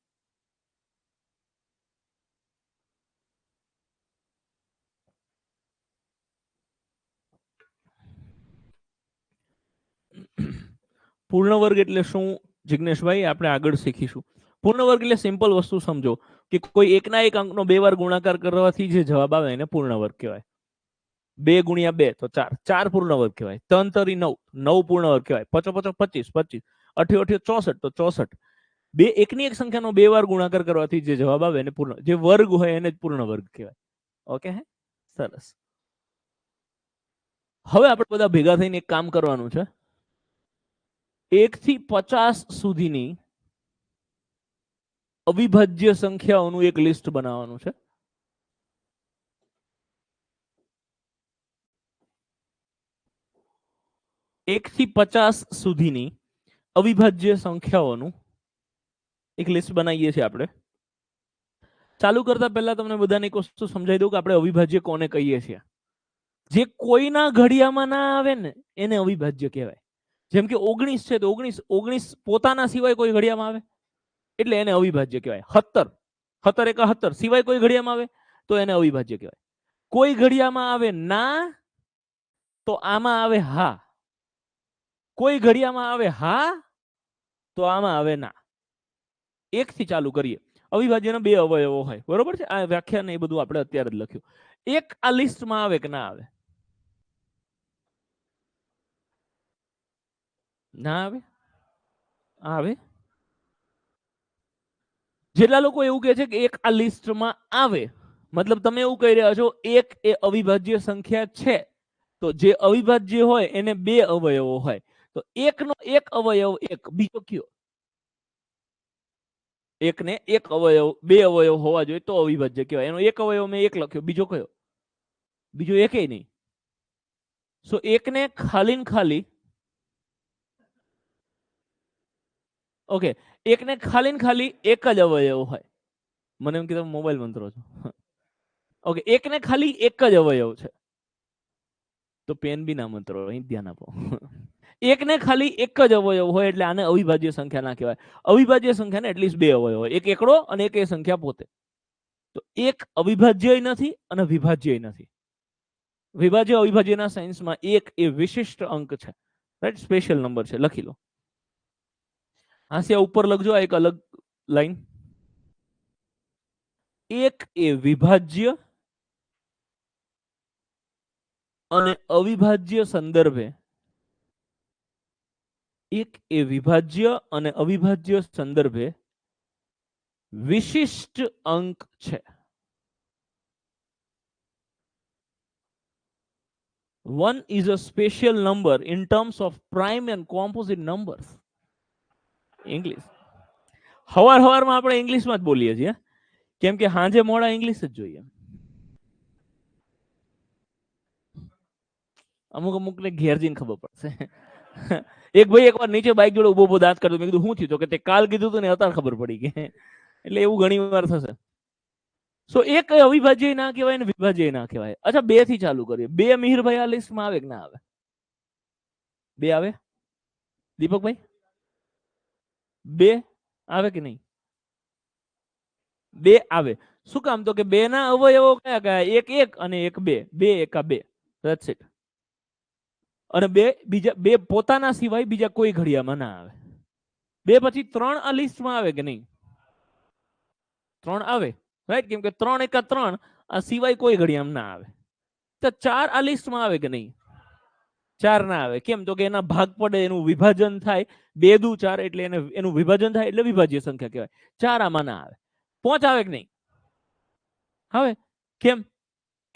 પૂર્ણ વર્ગ એટલે શું જિગ્નેશભાઈ? આપણે આગળ શીખીશું. પૂર્ણ વર્ગ એટલે સિમ્પલ વસ્તુ સમજો કે કોઈ એકના એક અંકનો બે વાર ગુણાકાર કરવાથી જે જવાબ આવે એને પૂર્ણ વર્ગ કહેવાય. 2 ગુણ્યા 2 તો 4, 4 પૂર્ણ વર્ગ કહેવાય. 3 તરી 9, 9 પૂર્ણ વર્ગ કહેવાય. 5 5 25, 25, 8 8 64 તો 64. બે એકની એક સંખ્યાનો બે વાર ગુણાકાર કરવાથી જે જવાબ આવે એને પૂર્ણ, જે વર્ગ હોય એને જ પૂર્ણ વર્ગ કહેવાય. ઓકે, હે સરસ. હવે આપણે બધા ભેગા થઈને એક કામ કરવાનું છે. 1 થી 50 સુધીની અવિભાજ્ય સંખ્યાઓનું એક લિસ્ટ બનાવવાનું છે. એક થી 50 સુધીની અવિભાજ્ય સંખ્યાઓનું એક લિસ્ટ બનાવીએ છીએ આપણે. ચાલુ કરતા પહેલા તમને બધાને એક વસ્તુ સમજાવી દઉં કે આપણે અવિભાજ્ય કોને કહીએ છીએ. જે કોઈના ઘડિયામાં ના આવે ને એને અવિભાજ્ય કહેવાય. જેમ કે 19 છે તો 19 પોતાના સિવાય કોઈ ઘડિયામાં આવે એટલે એને અવિભાજ્ય કહેવાય. 17, 17 એકા 17 સિવાય કોઈ ઘડિયામાં આવે તો એને અવિભાજ્ય કહેવાય. કોઈ ઘડિયામાં આવે ના તો આમાં આવે હા. કોઈ ઘડિયામાં આવે હા તો આમાં આવે ના. 1 થી ચાલુ કરીએ. અવિભાજ્યના બે અવયવો હોય, બરોબર છે? આ વ્યાખ્યા ને એ બધું આપણે અત્યારે જ લખ્યું. એક આ લિસ્ટમાં આવે કે ના આવે? ના આવે? આવે. જેટલા લોકો એવું કહે છે કે એક આ લિસ્ટમાં આવે, મતલબ તમે એવું કહી રહ્યા છો એક એ અવિભાજ્ય સંખ્યા છે. તો જે અવિભાજ્ય હોય એને બે અવયવો હોય. તો એકનો એક અવયવ એક, બીજો કયો? એકને એક અવયવ, બે અવયવ હોવા જોઈએ તો અવિભાજ્ય કહેવાય. એનો એક અવયવ મેં એક લખ્યો, બીજો કયો? બીજો એકેય નહીં. સો એકને ખાલી ખાલી, ઓકે, એકને ખાલી એક જ અવયવ હોય. મને એમ કે તમે મોબાઈલ મંત્રો છો. ઓકે, એકને ખાલી એક જ અવયવ છે. તો પેન બી ના મંત્રો, અહીં ધ્યાન આપો. એકને ખાલી એક જ અવયવ હોય એટલે આને અવિભાજ્ય સંખ્યા ના કહેવાય. અવિભાજ્ય સંખ્યાને એટલીસ્ટ બે અવયવ હોય, એક એકડો અને એક એ સંખ્યા પોતે. તો એક અવિભાજ્ય નથી અને વિભાજ્ય નથી. વિભાજ્ય અવિભાજ્યના સાયન્સમાં એક એ વિશિષ્ટ અંક છે, રાઈટ, સ્પેશિયલ નંબર છે. લખી લો. હાસ્યા ઉપર લખજો આ એક અલગ લાઈન. એક એ વિભાજ્ય અને અવિભાજ્ય સંદર્ભે, એક એ વિભાજ્ય અને અવિભાજ્ય સંદર્ભે વિશિષ્ટ અંક છે. One is a special number in terms of prime and composite numbers. English હવારમાં આપણે ઇંગ્લિશમાં જ બોલીએ છીએ, કેમ કે હાંજે મોડા ઇંગ્લિશ જ જોઈએ. અમુક ને ઘેર જઈને ખબર પડશે. એક ભાઈ એકવાર નીચે બાઇક જોડે ઉભો ઉભો દાંત કરતો, મેં કીધું શું થયું? તો કે તે કાલ કીધું હતું ને અત્યારે ખબર પડી ગઈ. એટલે એવું ઘણી વાર થશે. સો એક અવિભાજ્ય ના કહેવાય ને વિભાજ્ય ના કહેવાય. અચ્છા, બે થી ચાલુ કરીએ. બે મિહિરભાઈ આ લિસ્ટમાં આવે કે ના આવે? બે આવે? દીપકભાઈ બે આવે કે નહીં? બે આવે. શું કામ? તો કે બે ના અવયવો કયા કયા? એક એક અને એક બે. બે એકા બે. That's it. અને બે બીજા બે પોતાના સિવાય બીજા કોઈ ઘડિયામાં ના આવે. બે પછી ત્રણ આ લિસ્ટમાં આવે કે નહીં? ત્રણ આવે, રાઈટ, કેમ કે ત્રણ એકા ત્રણ આ સિવાય કોઈ ઘડિયામાં ના આવે. તો ચાર આ લિસ્ટમાં આવે કે નહીં? ચાર ના આવે. કેમ? તો કે એના ભાગ પડે, એનું વિભાજન થાય. બે દુ ચાર એટલે એનું વિભાજન થાય એટલે વિભાજ્ય સંખ્યા કહેવાય. ચાર આમાં ના આવે. પાંચ આવે કે નહીં? હવે કેમ?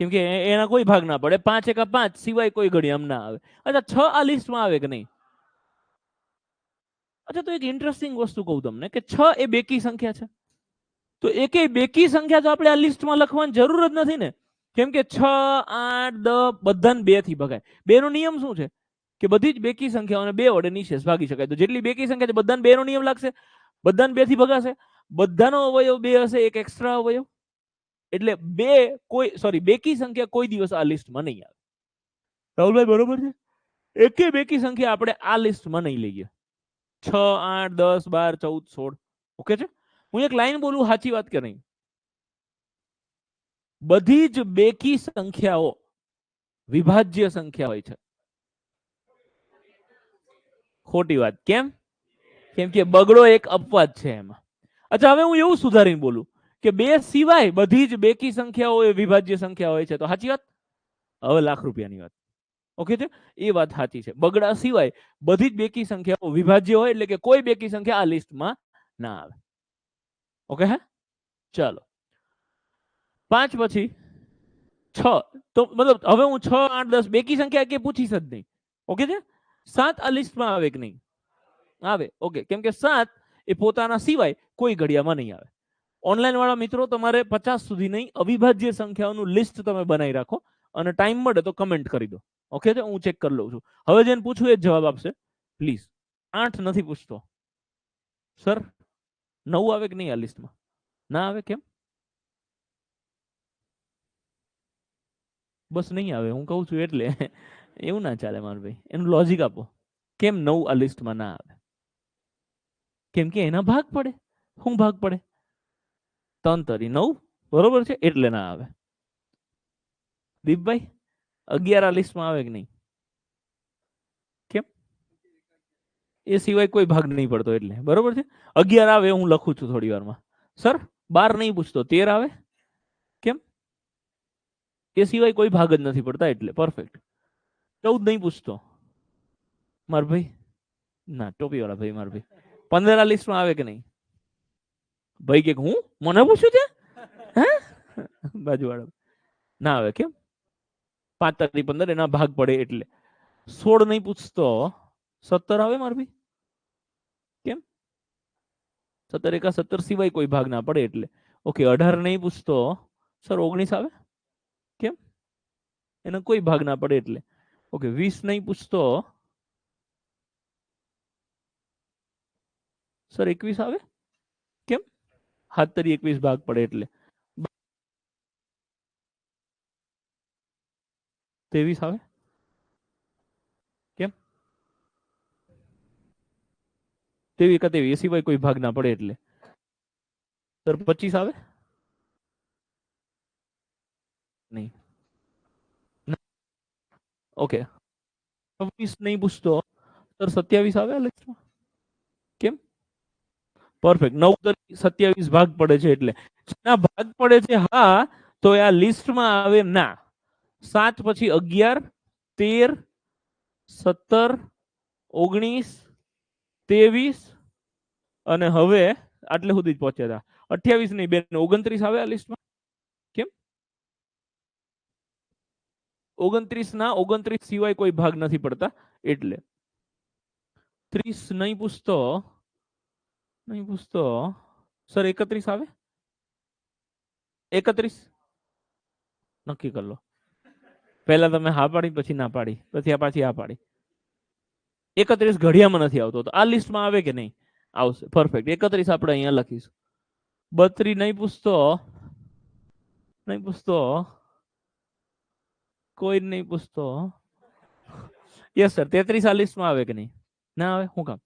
કેમ કે એના કોઈ ભાગ ના પડે. પાંચ એકા પાંચ સિવાય કોઈ ઘડિયામાં ના આવે. અચ્છા, છ આ લિસ્ટમાં આવે કે નહીં? અચ્છા, તો એક ઇન્ટરેસ્ટિંગ વસ્તુ કહું તમને કે છ એ બેકી સંખ્યા છે. તો એકે બેકી સંખ્યા તો આપણે આ લિસ્ટમાં લખવાની જરૂર જ નથી ને. કેમ કે 6, 8, 10 બધાને 2 થી ભગાય. 2 નો નિયમ શું છે? કે બધી જ બેકી સંખ્યાઓને 2 વડે નિશેષ ભાગી શકાય. તો જેટલી બેકી સંખ્યા છે બધાને 2 નો નિયમ લાગશે, બધાને 2 થી ભગાશે. બધાનો અવયવ 2 હશે, એક એક્સ્ટ્રા અવયવ. એટલે બેકી સંખ્યા કોઈ દિવસ આ લિસ્ટમાં નહીં આવે. રાહુલભાઈ બરોબર છે? એકે બેકી સંખ્યા આપણે આ લિસ્ટમાં નહીં લઈએ. 6, 8, 10, 12, 14, 16. ઓકે છે? હું એક લાઈન બોલું, સાચી વાત કે નહીં? બધી જ બેકી સંખ્યાઓ વિભાજ્ય સંખ્યા હોય છે. ખોટી વાત. કેમ? કેમ કે બગડો એક અપવાદ છે એમાં. અચ્છા, હવે હું એવું સુધારીને બોલું કે બે સિવાય બધી જ બેકી સંખ્યાઓ એ વિભાજ્ય સંખ્યા હોય છે. તો સાચી વાત? હવે લાખ રૂપિયાની વાત. ઓકે છે? એ વાત સાચી છે. બગડા સિવાય બધી જ બેકી સંખ્યાઓ વિભાજ્ય હોય, એટલે કે કોઈ બેકી સંખ્યા આ લિસ્ટમાં ના આવે. ઓકે હે? ચાલો, 5 પછી 6. તો મતલબ હવે હું 6, 8, 10 બેકી સંખ્યા કે પૂછીશ જ નહીં. ઓકે છે? 7 આ લિસ્ટમાં આવે કે નહીં? આવે. ઓકે, કેમ કે 7 એ પોતાના સિવાય કોઈ ઘડિયામાં નહીં આવે. ઓનલાઈન વાળા મિત્રો, તમારે 50 સુધી નહીં અવિભાજ્ય સંખ્યાઓનું લિસ્ટ તમે બનાવી રાખો અને ટાઈમ મળે તો કમેન્ટ કરી દો. ઓકે છે? હું ચેક કરી લઉં છું. હવે જેને પૂછવું એ જવાબ આપશે પ્લીઝ. 8 નથી પૂછતો સર. 9 આવે કે નહીં આ લિસ્ટમાં? ના આવે. કેમ? બસ નહીં આવે, હું કહું છું એટલે. એવું ના ચાલે માર ભાઈ, એનું લોજિક આપો. કેમ 9 આ લિસ્ટમાં ના આવે? કેમ કે એના ભાગ પડે. શું ભાગ પડે? 3 તરી 9, બરોબર છે, એટલે ના આવે. દીપભાઈ 11 આ લિસ્ટમાં આવે કે નહીં? કેમ? એ સિવાય કોઈ ભાગ નહીં પડતો એટલે. બરોબર છે? 11 આવે, હું લખું છું થોડી વારમાં. સર 12 નહીં પૂછતો, 13 આવે. કેમ? એ સિવાય કોઈ ભાગ જ નથી પડતા એટલે. પરફેક્ટ. 14 નહીં પૂછતો માર ભાઈ. ના, ટોપી વાળા ભાઈ, માર ભાઈ. 15 આ લિસ્ટમાં આવે કે નહીં? ભાઈ કે હું મને પૂછ્યું છે? હે? બાજુ વાળા ના આવે. કેમ? 5 તારીખ 15 એના ભાગ પડે એટલે. 16 નહીં પૂછતો, 17 આવે માર ભાઈ. કેમ? 17 એકા 17 સિવાય કોઈ ભાગ ના પડે એટલે. ઓકે, 18 નહીં પૂછતો સર, 19 આવે. કેમ? એનો કોઈ ભાગ ના પડે એટલે. ઓકે, 20 નહીં પૂછતો સર, 21 આવે. કેમ? 7 તારી 21 ભાગ પડે એટલે. 23 આવે. તેવી એકાતેવી એ સિવાય કોઈ ભાગ ના પડે એટલે સર 25 આવે નહીં. ઓકે 26 નહીં પૂછતો સર 27 આવે આ લિસ્ટમાં કેમ પરફેક્ટ 9 તરી 27 ભાગ પડે છે એટલે ના ભાગ પડે છે હા તો એ આ લિસ્ટમાં આવે ના 7 પછી 11 13 17 19 23 અને હવે આટલે સુધી જ પહોંચ્યા હતા 28 નહીં બેન 29 આવે આ લિસ્ટમાં કેમ 29 ના 29 સિવાય કોઈ ભાગ નથી પડતા એટલે 30 નહીં પૂછતો સર 31 આવે 31 નક્કી કરી લો પહેલા તમે હા પાડી પછી ના પાડી પછી આ પાછી હા પાડી 31 ઘડિયામાં નથી આવતો તો આ લિસ્ટમાં આવે કે નહીં આવશે પરફેક્ટ 31 આપણે અહીંયા લખીશું 32 નહીં પૂછતો કોઈ નહીં પૂછતો યસ સર 33 આ લિસ્ટમાં આવે કે નહીં ના આવે શું કામ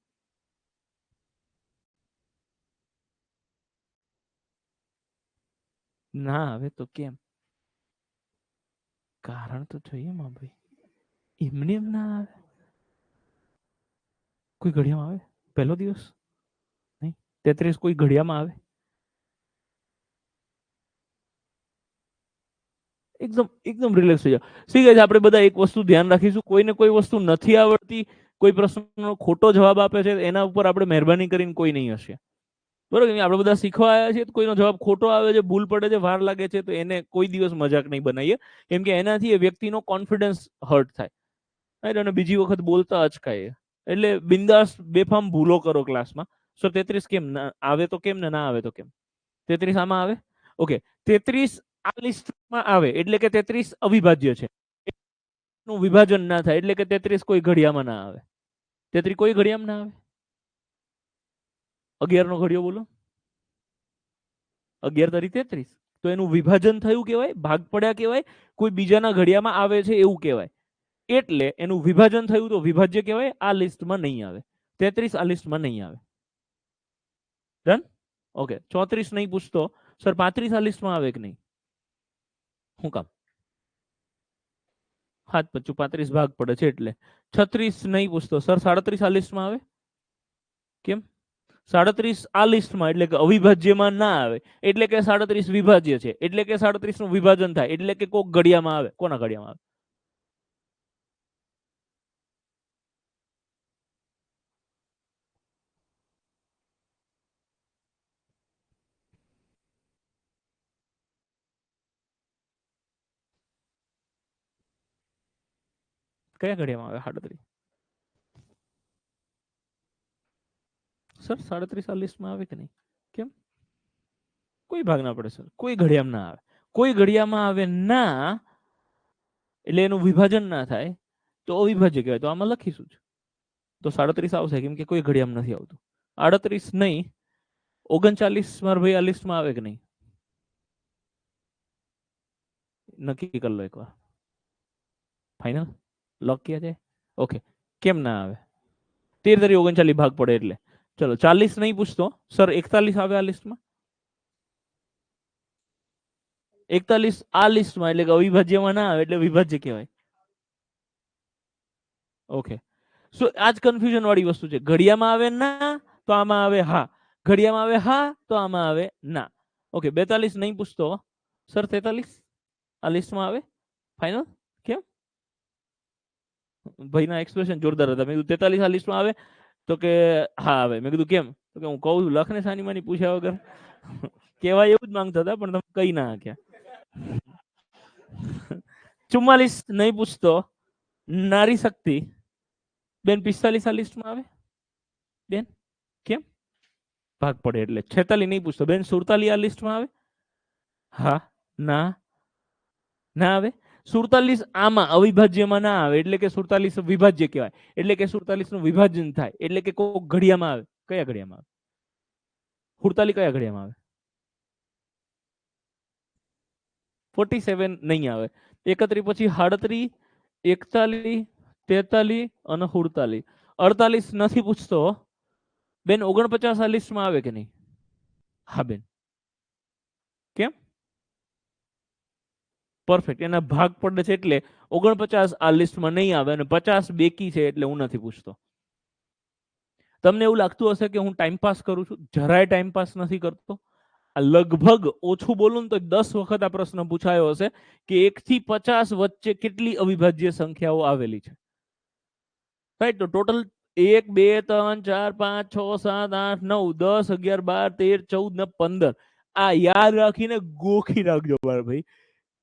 ના આવે તો કેમ કારણ તો જોઈએ માં ભાઈ એમને એમ ના આવે કોઈ ઘડિયામાં આવે પહેલો દિવસ નહીં 33 કોઈ ઘડિયામાં આવે એકદમ એકદમ રિલેક્સ થઈ જાવ ઠીક છે આપણે બધા એક વસ્તુ ધ્યાન રાખીશું કોઈને કોઈ વસ્તુ નથી આવડતી કોઈ પ્રશ્નનો ખોટો જવાબ આપે છે એના ઉપર આપણે મહેરબાની કરીને કોઈ નહીં હશે બરોબર આપણે બધા શીખવા આવ્યા છીએ કોઈનો જવાબ ખોટો આવે છે ભૂલ પડે છે વાર લાગે છે તો એને કોઈ દિવસ મજાક નહીં બનાવીએ કેમ કે એનાથી એ વ્યક્તિનો કોન્ફિડન્સ હર્ટ થાય રાઈટ અને બીજી વખત બોલતા અચકાય એટલે બિંદાસ બેફામ ભૂલો કરો ક્લાસમાં સો 33 કેમ ના આવે તો કેમ ને ના આવે તો કેમ 33 આમાં આવે ઓકે 33 આ લિસ્ટમાં આવે એટલે કે 33 અવિભાજ્ય છે નું વિભાજન ના થાય એટલે કે 33 કોઈ ઘડિયામાં ના આવે 33 કોઈ ઘડિયામાં ના આવે 11 નો ઘડિયો બોલો 11 તરી 33 તો એનું વિભાજન થયું કહેવાય ભાગ પડ્યા કહેવાય કોઈ બીજાના ઘડિયામાં આવે છે એવું કહેવાય એટલે એનું વિભાજન થયું તો વિભાજ્ય કહેવાય આ લિસ્ટમાં નહીં આવે 33 આ લિસ્ટમાં નહીં આવે ડન ઓકે 34 નહીં પૂછતો સર 35 આ લિસ્ટમાં આવે કે નહીં શું કામ 7 × 5 = 35 ભાગ પડે છે એટલે 36 નહીં પૂછતો સર 37 આ લિસ્ટમાં આવે કેમ 37 આ લિસ્ટમાં એટલે કે અવિભાજ્યમાં ના આવે એટલે કે 37 વિભાજ્ય છે એટલે કે 37 નું વિભાજન થાય એટલે કે કોક ઘડિયામાં આવે કોના ઘડિયામાં આવે કયા ઘડિયામાં આવે 37 સર 37 આ લિસ્ટમાં આવે કે નહીં કેમ કોઈ ભાગ ના પડે સર કોઈ ઘડિયામાં ના આવે કોઈ ઘડિયામાં આવે ના એટલે એનું વિભાજન ના થાય તો અવિભાજ્ય કહેવાય તો આમાં લખીશું જ તો 37 આવશે કેમ કે કોઈ ઘડિયામાં નથી આવતું 38 નહીં 39 માર ભાઈ આ લિસ્ટમાં આવે કે નહીં નક્કી કરી લો એકવાર ફાઇનલ લોક કિયા જાય ઓકે કેમ ના આવે 13 તરી 39 ભાગ પડે એટલે ચલો 40 નહીં પૂછતો સર 41 આવે આ લિસ્ટમાં 41 આ લિસ્ટમાં એટલે કે અવિભાજ્યમાં ના આવે એટલે વિભાજ્ય કહેવાય ઓકે સો આજ કન્ફ્યુઝન વાળી વસ્તુ છે ઘડિયામાં આવે ના તો આમાં આવે હા ઘડિયામાં આવે હા તો આમાં આવે ના ઓકે 42 નહીં પૂછતો સર 43 આ લિસ્ટમાં આવે ફાઇનલ કેમ ભાઈના એક્સપ્રેશન જોરદાર હતા મેં કીધું 43 આ લિસ્ટમાં આવે તો કે હા આવે મેં કીધું કેમ તો કે હું કહું છું લખને સાની માની પૂછ્યા વગર કહેવાય એવું જ માંગતા હતા પણ તમે કઈ ના આખ્યા 44 નહીં પૂછતો નારી શક્તિ બેન 45 આ લિસ્ટમાં આવે બેન કેમ ભાગ પડે એટલે 46 નહીં પૂછતો બેન 47 આ લિસ્ટમાં આવે હા ના ના આવે 47 આમાં અવિભાજ્યમાં ના આવે એટલે કે 47 વિભાજ્ય કહેવાય એટલે કે 47 નું વિભાજન થાય એટલે કે કોક ઘડિયામાં આવે કયા ઘડિયામાં આવે 47 કયા ઘડિયામાં આવે 47 નહીં આવે 31 પછી 38 41 43 અને 48 48 નથી પૂછતો બેન 49 આ લિસ્ટમાં આવે કે નહીં? હા બેન, કેમ? પરફેક્ટ, એના ભાગ પડે છે એટલે 49 આ લિસ્ટમાં નહીં આવે અને 50 બેકી છે એટલે હું નથી પૂછતો. તમને એવું લાગતું હશે કે હું ટાઈમ પાસ કરું છું? જરાય ટાઈમ પાસ નથી કરતો. લગભગ ઓછું બોલું ને તો 10 વખત આ પ્રશ્ન પૂછાયો હશે કે 1 થી 50 વચ્ચે કેટલી અવિભાજ્ય સંખ્યાઓ આવેલી છે. રાઈટ, તો ટોટલ 1 2 3 4 5 6 7 8 9 10 11 12 13 14 ને 15 આ યાદ રાખીને ગોખી રાખજો મારા ભાઈ.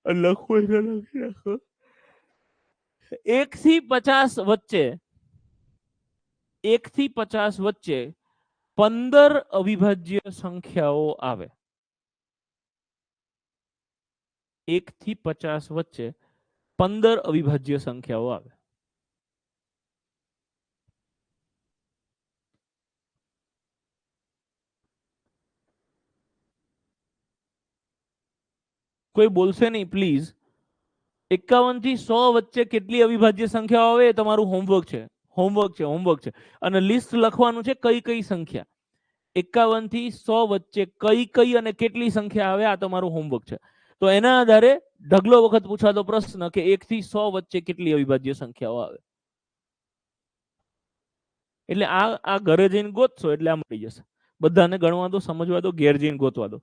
લખો એટલે લખી રાખો. 1 થી 50 વચ્ચે 1 થી 50 વચ્ચે 15 અવિભાજ્ય સંખ્યાઓ આવે. 1 થી 50 વચ્ચે 15 અવિભાજ્ય સંખ્યાઓ આવે. કોઈ બોલશે નહીં પ્લીઝ. 51 થી 100 વચ્ચે કેટલી અવિભાજ્ય સંખ્યાઓ આવે એ તમારું હોમવર્ક છે. હોમવર્ક છે અને લિસ્ટ લખવાનું છે કઈ કઈ સંખ્યા. 51 થી 100 વચ્ચે કઈ કઈ અને કેટલી સંખ્યા આવે આ તમારું હોમવર્ક છે. તો એના આધારે ઢગલો વખત પૂછાતો પ્રશ્ન કે 1 થી 100 વચ્ચે કેટલી અવિભાજ્ય સંખ્યાઓ આવે. એટલે આ ઘરે જઈને ગોતશો એટલે આ મળી જશે. બધાને ગણવા દો, સમજવા દો, ઘેર જઈને ગોતવા દો.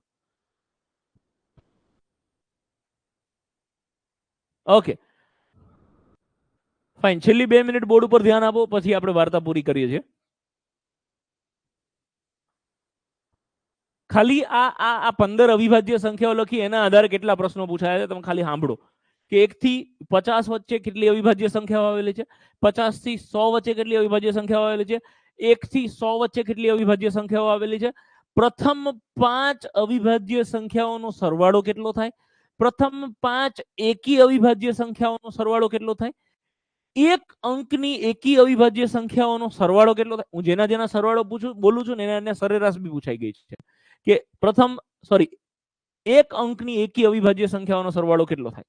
Okay fine. છેલ્લી 2 મિનિટ બોર્ડ ઉપર ધ્યાન આપો, પછી આપણે વાર્તા પૂરી કરીએ છીએ. ખાલી આ 15 અવિભાજ્ય સંખ્યાઓ લખી એના આધારે કેટલા પ્રશ્નો પૂછાયા છે તમે ખાલી સાંભળો કે 1 થી 50 વચ્ચે કેટલી અવિભાજ્ય સંખ્યાઓ આવેલી છે, 50 થી 100 વચ્ચે કેટલી અવિભાજ્ય સંખ્યાઓ આવેલી છે, 1 થી 100 વચ્ચે કેટલી અવિભાજ્ય સંખ્યાઓ આવેલી છે, પ્રથમ 5 અવિભાજ્ય સંખ્યાઓનો સરવાળો કેટલો થાય, પ્રથમ 5 એકી અવિભાજ્ય સંખ્યાઓનો સરવાળો કેટલો થાય, એક અંકની એકી અવિભાજ્ય સંખ્યાઓનો સરવાળો કેટલો થાય. હું જેના સરવાળો બોલું છું ને એના સરેરાશ બી પૂછાઈ ગઈ છે કે પ્રથમ એક અંકની એકી અવિભાજ્ય સંખ્યાઓનો સરવાળો કેટલો થાય.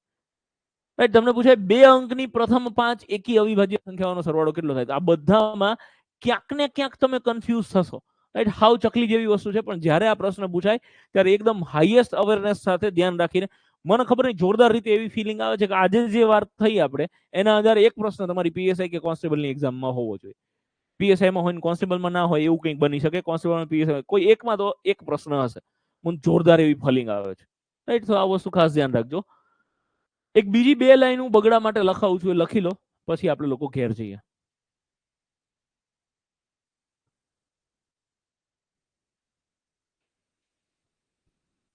રાઈટ, તમને પૂછાય 2 અંકની પ્રથમ 5 એકી અવિભાજ્ય સંખ્યાઓનો સરવાળો કેટલો થાય. આ બધામાં ક્યાંક ને ક્યાંક તમે કન્ફ્યુઝ થશો. રાઈટ, હાવ ચકલી જેવી વસ્તુ છે, પણ જ્યારે આ પ્રશ્ન પૂછાય ત્યારે એકદમ હાઈએસ્ટ અવેરનેસ સાથે ધ્યાન રાખીને, મને ખબર નહીં જોરદાર રીતે એવી ફિલિંગ આવે છે કે આજે જે વાત થઈ આપણે એના આધારે એક પ્રશ્ન તમારી પીએસઆઈ કે કોન્સ્ટેબલની એક્ઝામમાં હોવો જોઈએ. પીએસઆઈમાં હોય કોન્સ્ટેબલમાં ના હોય એવું કંઈક બની શકે. કોન્સ્ટેબલમાં પીએસઆઈ કોઈ એકમાં તો એક પ્રશ્ન હશે. મને જોરદાર એવી ફિલિંગ આવે છે. રાઈટ, તો આ વસ્તુ ખાસ ધ્યાન રાખજો. એક બીજી 2 લાઈન હું બગડા માટે લખાવું છું, એ લખી લો પછી આપણે લોકો ઘેર જઈએ.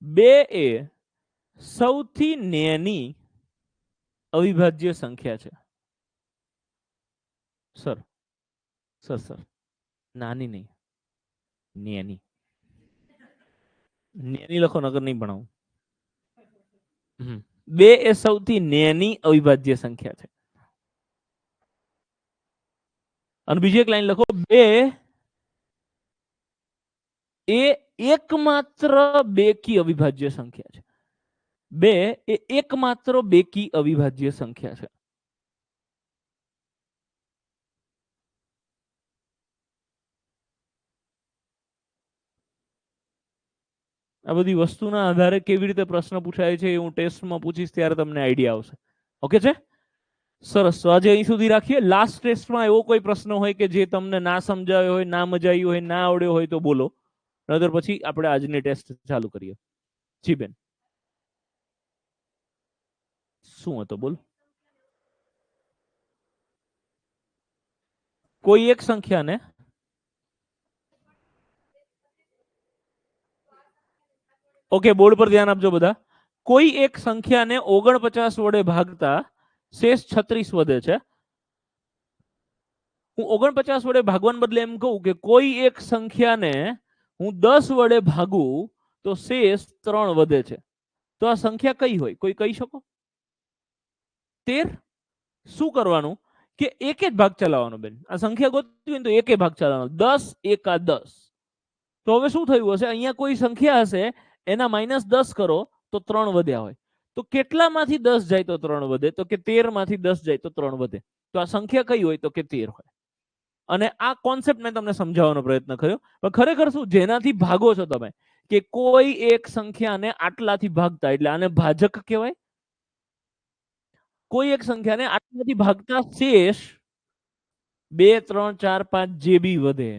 બે એ સૌથી નાની અવિભાજ્ય સંખ્યા છે. સર સર સર નાની નહીં, નાની. નાની લખો નગર નહીં ભણાવું. 2 એ સૌથી નાની અવિભાજ્ય સંખ્યા છે. અને બીજી એક લાઈન લખો, 2 એ એકમાત્ર બેકી અવિભાજ્ય સંખ્યા છે. 2 એ એકમાત્ર બેકી અવિભાજ્ય સંખ્યા છે. આ બધી વસ્તુના આધારે કેવી રીતે પ્રશ્ન પૂછાય છે એ હું ટેસ્ટમાં પૂછીશ ત્યારે તમને આઈડિયા આવશે. ઓકે છે, સરસ. તો આજે અહીં સુધી રાખીએ. લાસ્ટ ટેસ્ટમાં એવો કોઈ પ્રશ્ન હોય કે જે તમને ના સમજાયો હોય, ના મજા આવી હોય, ના આવડ્યો હોય તો બોલો, નહીતર પછી આપણે આજની ટેસ્ટ ચાલુ કરીએ. જી બેન, શું હતો બોલ. કોઈ એક સંખ્યાને ઓકે, બોર્ડ પર ધ્યાન આપજો બધા. કોઈ એક સંખ્યાને 49 વડે ભાગતા શેષ 36 વધે છે. હું 49 વડે ભાગવાને બદલે એમ કહું કે કોઈ એક સંખ્યાને હું 10 વડે ભાગું તો શેષ 3 વધે છે. તો આ સંખ્યા કઈ હોય, કોઈ કહી શકો? 13. શું કરવાનું કે એક જ ભાગ ચલાવવાનો બેન. આ સંખ્યા ગોતવી હોય તો એક ભાગ ચલાવવાનો. 10 એકા 10. તો હવે શું થયું હશે, અહીંયા કોઈ સંખ્યા હશે એના -10 કરો તો 3 વધ્યા હોય. તો કેટલામાંથી 10 જાય તો 3 વધે? તો કે 13 માંથી 10 જાય તો 3 વધે. તો આ સંખ્યા કઈ હોય તો કે 13 હોય. અને આ કોન્સેપ્ટ મેં તમને સમજાવવાનો પ્રયત્ન કર્યો. પણ ખરેખર શું, જેનાથી ભાગો છો તમે, કે કોઈ એક સંખ્યાને આટલાથી ભાગતા, એટલે આને ભાજક કહેવાય. કોઈ એક સંખ્યાને આટલાથી ભાગતા શેષ 2, 3, 4, 5 જે બી વધે,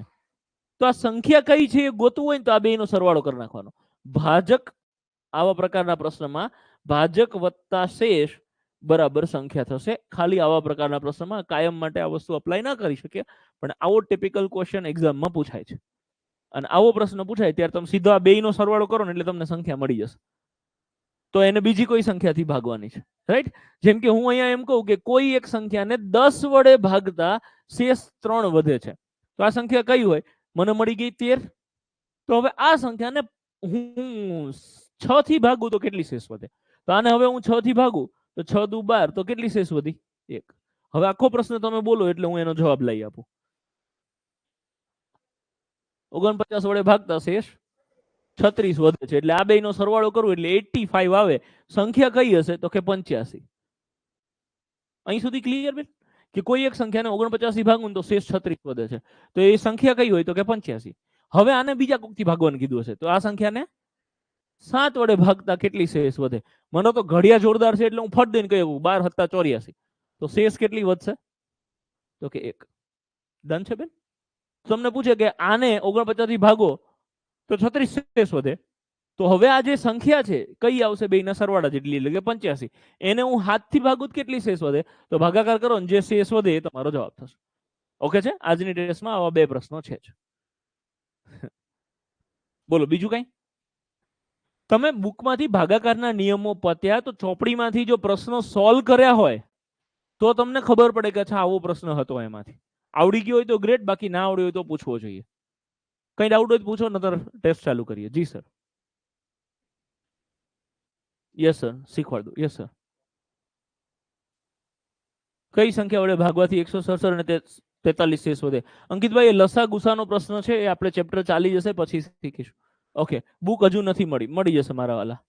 તો આ સંખ્યા કઈ છે એ ગોતવું હોય ને તો આ બેનો સરવાળો કરી નાખવાનો. ભાજક, આવા પ્રકારના પ્રશ્નમાં ભાજક વત્તા શેષ બરાબર સંખ્યા થશે. ખાલી આવા પ્રકારના પ્રશ્નમાં કાયમ માટે આ વસ્તુ અપ્લાય ના કરી શકીએ, પણ આવો ટિપિકલ ક્વેશ્ચન એક્ઝામમાં પૂછાય છે. અને આવો પ્રશ્ન પૂછાય ત્યારે તમે સીધો આ બેયનો સરવાળો કરો ને એટલે તમને સંખ્યા મળી જશે. તો એને બીજી કોઈ સંખ્યાથી ભાગવાની છે, રાઈટ? જેમ કે હું અહીંયા એમ કહું કે કોઈ એક સંખ્યાને 10 વડે ભાગતા શેષ 3 વધે છે, તો આ સંખ્યા કઈ હોય? મને મળી ગઈ 13. તો હવે આ સંખ્યાને હું 6 થી ભાગું તો કેટલી શેષ વધે? તો આને હવે હું 6 થી ભાગું તો 6 દુ 12, તો કેટલી શેષ વધી? 1. હવે આખો પ્રશ્ન તમે બોલો એટલે હું એનો જવાબ લઈ આપું. 49 વડે ભાગતા શેષ 36 વધે છે, એટલે આ બેનો સરવાળો કરું એટલે 85 આવે. સંખ્યા કઈ હશે? તો કે 85. અહીં સુધી ક્લિયર બેન? કે કોઈ એક સંખ્યાને 49 થી ભાગું તો શેષ 36 વધે છે, તો એ સંખ્યા કઈ હોય? તો કે 85. હવે આને બીજા કોકથી ભાગવાનું કીધું હશે, તો આ સંખ્યાને 7 વડે ભાગતા કેટલી શેષ વધે? મને તો ઘડિયા જોરદાર છે એટલે હું ફટ દઈને કહ્યું 12 + 84, તો શેષ કેટલી વધશે? તો કે 1. ડન છે બેન? તમને પૂછે કે આને 49 થી ભાગો તો 36 શેષ વધે, તો હવે આ જે સંખ્યા છે કઈ આવશે? બેયના સરવાળા જેટલી, એટલે કે 85. એને હું હાથથી ભાગું તો કેટલી શેષ વધે? તો ભાગાકાર કરો ને જે શેષ વધે એ તમારો જવાબ થશે. ઓકે છે? આજની ટેસ્ટમાં આવા 2 પ્રશ્નો છે જ. બોલો બીજું કઈ? તમે બુકમાંથી ભાગાકારના નિયમો પત્યા તો ચોપડીમાંથી જો પ્રશ્નો સોલ્વ કર્યા હોય તો તમને ખબર પડે કે અચ્છા આવો પ્રશ્ન હતો. એમાંથી આવડી ગયો હોય તો ગ્રેટ, બાકી ના આવડ્યો હોય તો પૂછવો જોઈએ. કઈ ડાઉટ હોય તો પૂછો, નતર ટેસ્ટ ચાલુ કરીએ. જી સર. યસ સર, શીખવાડ દો. Yes sir. કઈ સંખ્યા વડે ભાગવાથી 167 અને 43 શેષ વધે? અંકિતભાઈ, એ લસા ગુસાનો પ્રશ્ન છે, એ આપણે ચેપ્ટર ચાલી જશે પછી શીખીશું. ઓકે, બુક હજુ નથી મળી જશે મારા વાલા.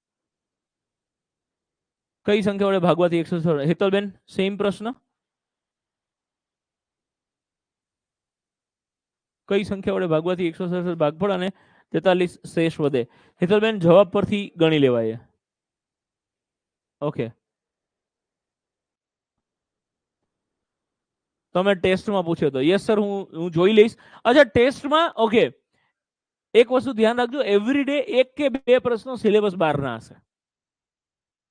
કઈ સંખ્યા વડે ભાગવાથી 167? હેતલબેન, સેમ પ્રશ્ન. કઈ સંખ્યા વડે ભાગવાથી 167 ભાગફળ અને 43 શેષ વધે? હેતલબેન, જવાબ પરથી ગણી લેવાય. ઓકે, તમે ટેસ્ટમાં પૂછ્યો તો. યસ સર, હું જોઈ લઈશ. અચ્છા, ટેસ્ટમાં ઓકે, એક વસ્તુ ધ્યાન રાખજો, એવરી ડે 1 કે 2 પ્રશ્નો સિલેબસ 12 ના હશે.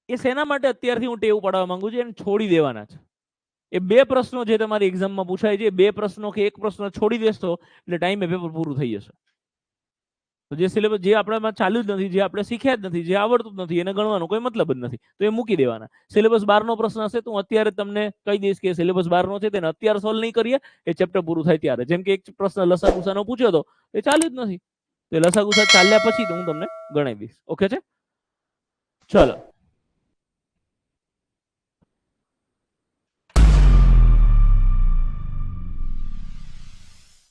એ શેના માટે અત્યારથી હું ટેવ પાડવા માંગુ છું? એને છોડી દેવાના છે. એ 2 પ્રશ્નો જે તમારી એક્ઝામમાં પૂછાય છે, 2 પ્રશ્નો કે 1 પ્રશ્ન છોડી દેશો એટલે ટાઈમે પેપર પૂરું થઈ જશે. તો જે સિલેબસ જે આપણામાં ચાલ્યું જ નથી, જે આપણે શીખ્યા જ નથી, જે આવડતું જ નથી, એને ગણવાનો કોઈ મતલબ જ નથી, તો એ મૂકી દેવાના. સિલેબસ 12 નો પ્રશ્ન હશે તો હું અત્યારે તમને કહી દઈશ કે સિલેબસ 12 નો છે, તેને અત્યારે સોલ્વ નહીં કરીએ, એ ચેપ્ટર પૂરું થાય ત્યારે. જેમ કે એક પ્રશ્ન લસાગુસાનો પૂછ્યો હતો, એ ચાલ્યું જ નથી, તો લસાગુસા ચાલ્યા પછી તો હું તમને ગણાવી દઈશ. ઓકે છે? ચલો.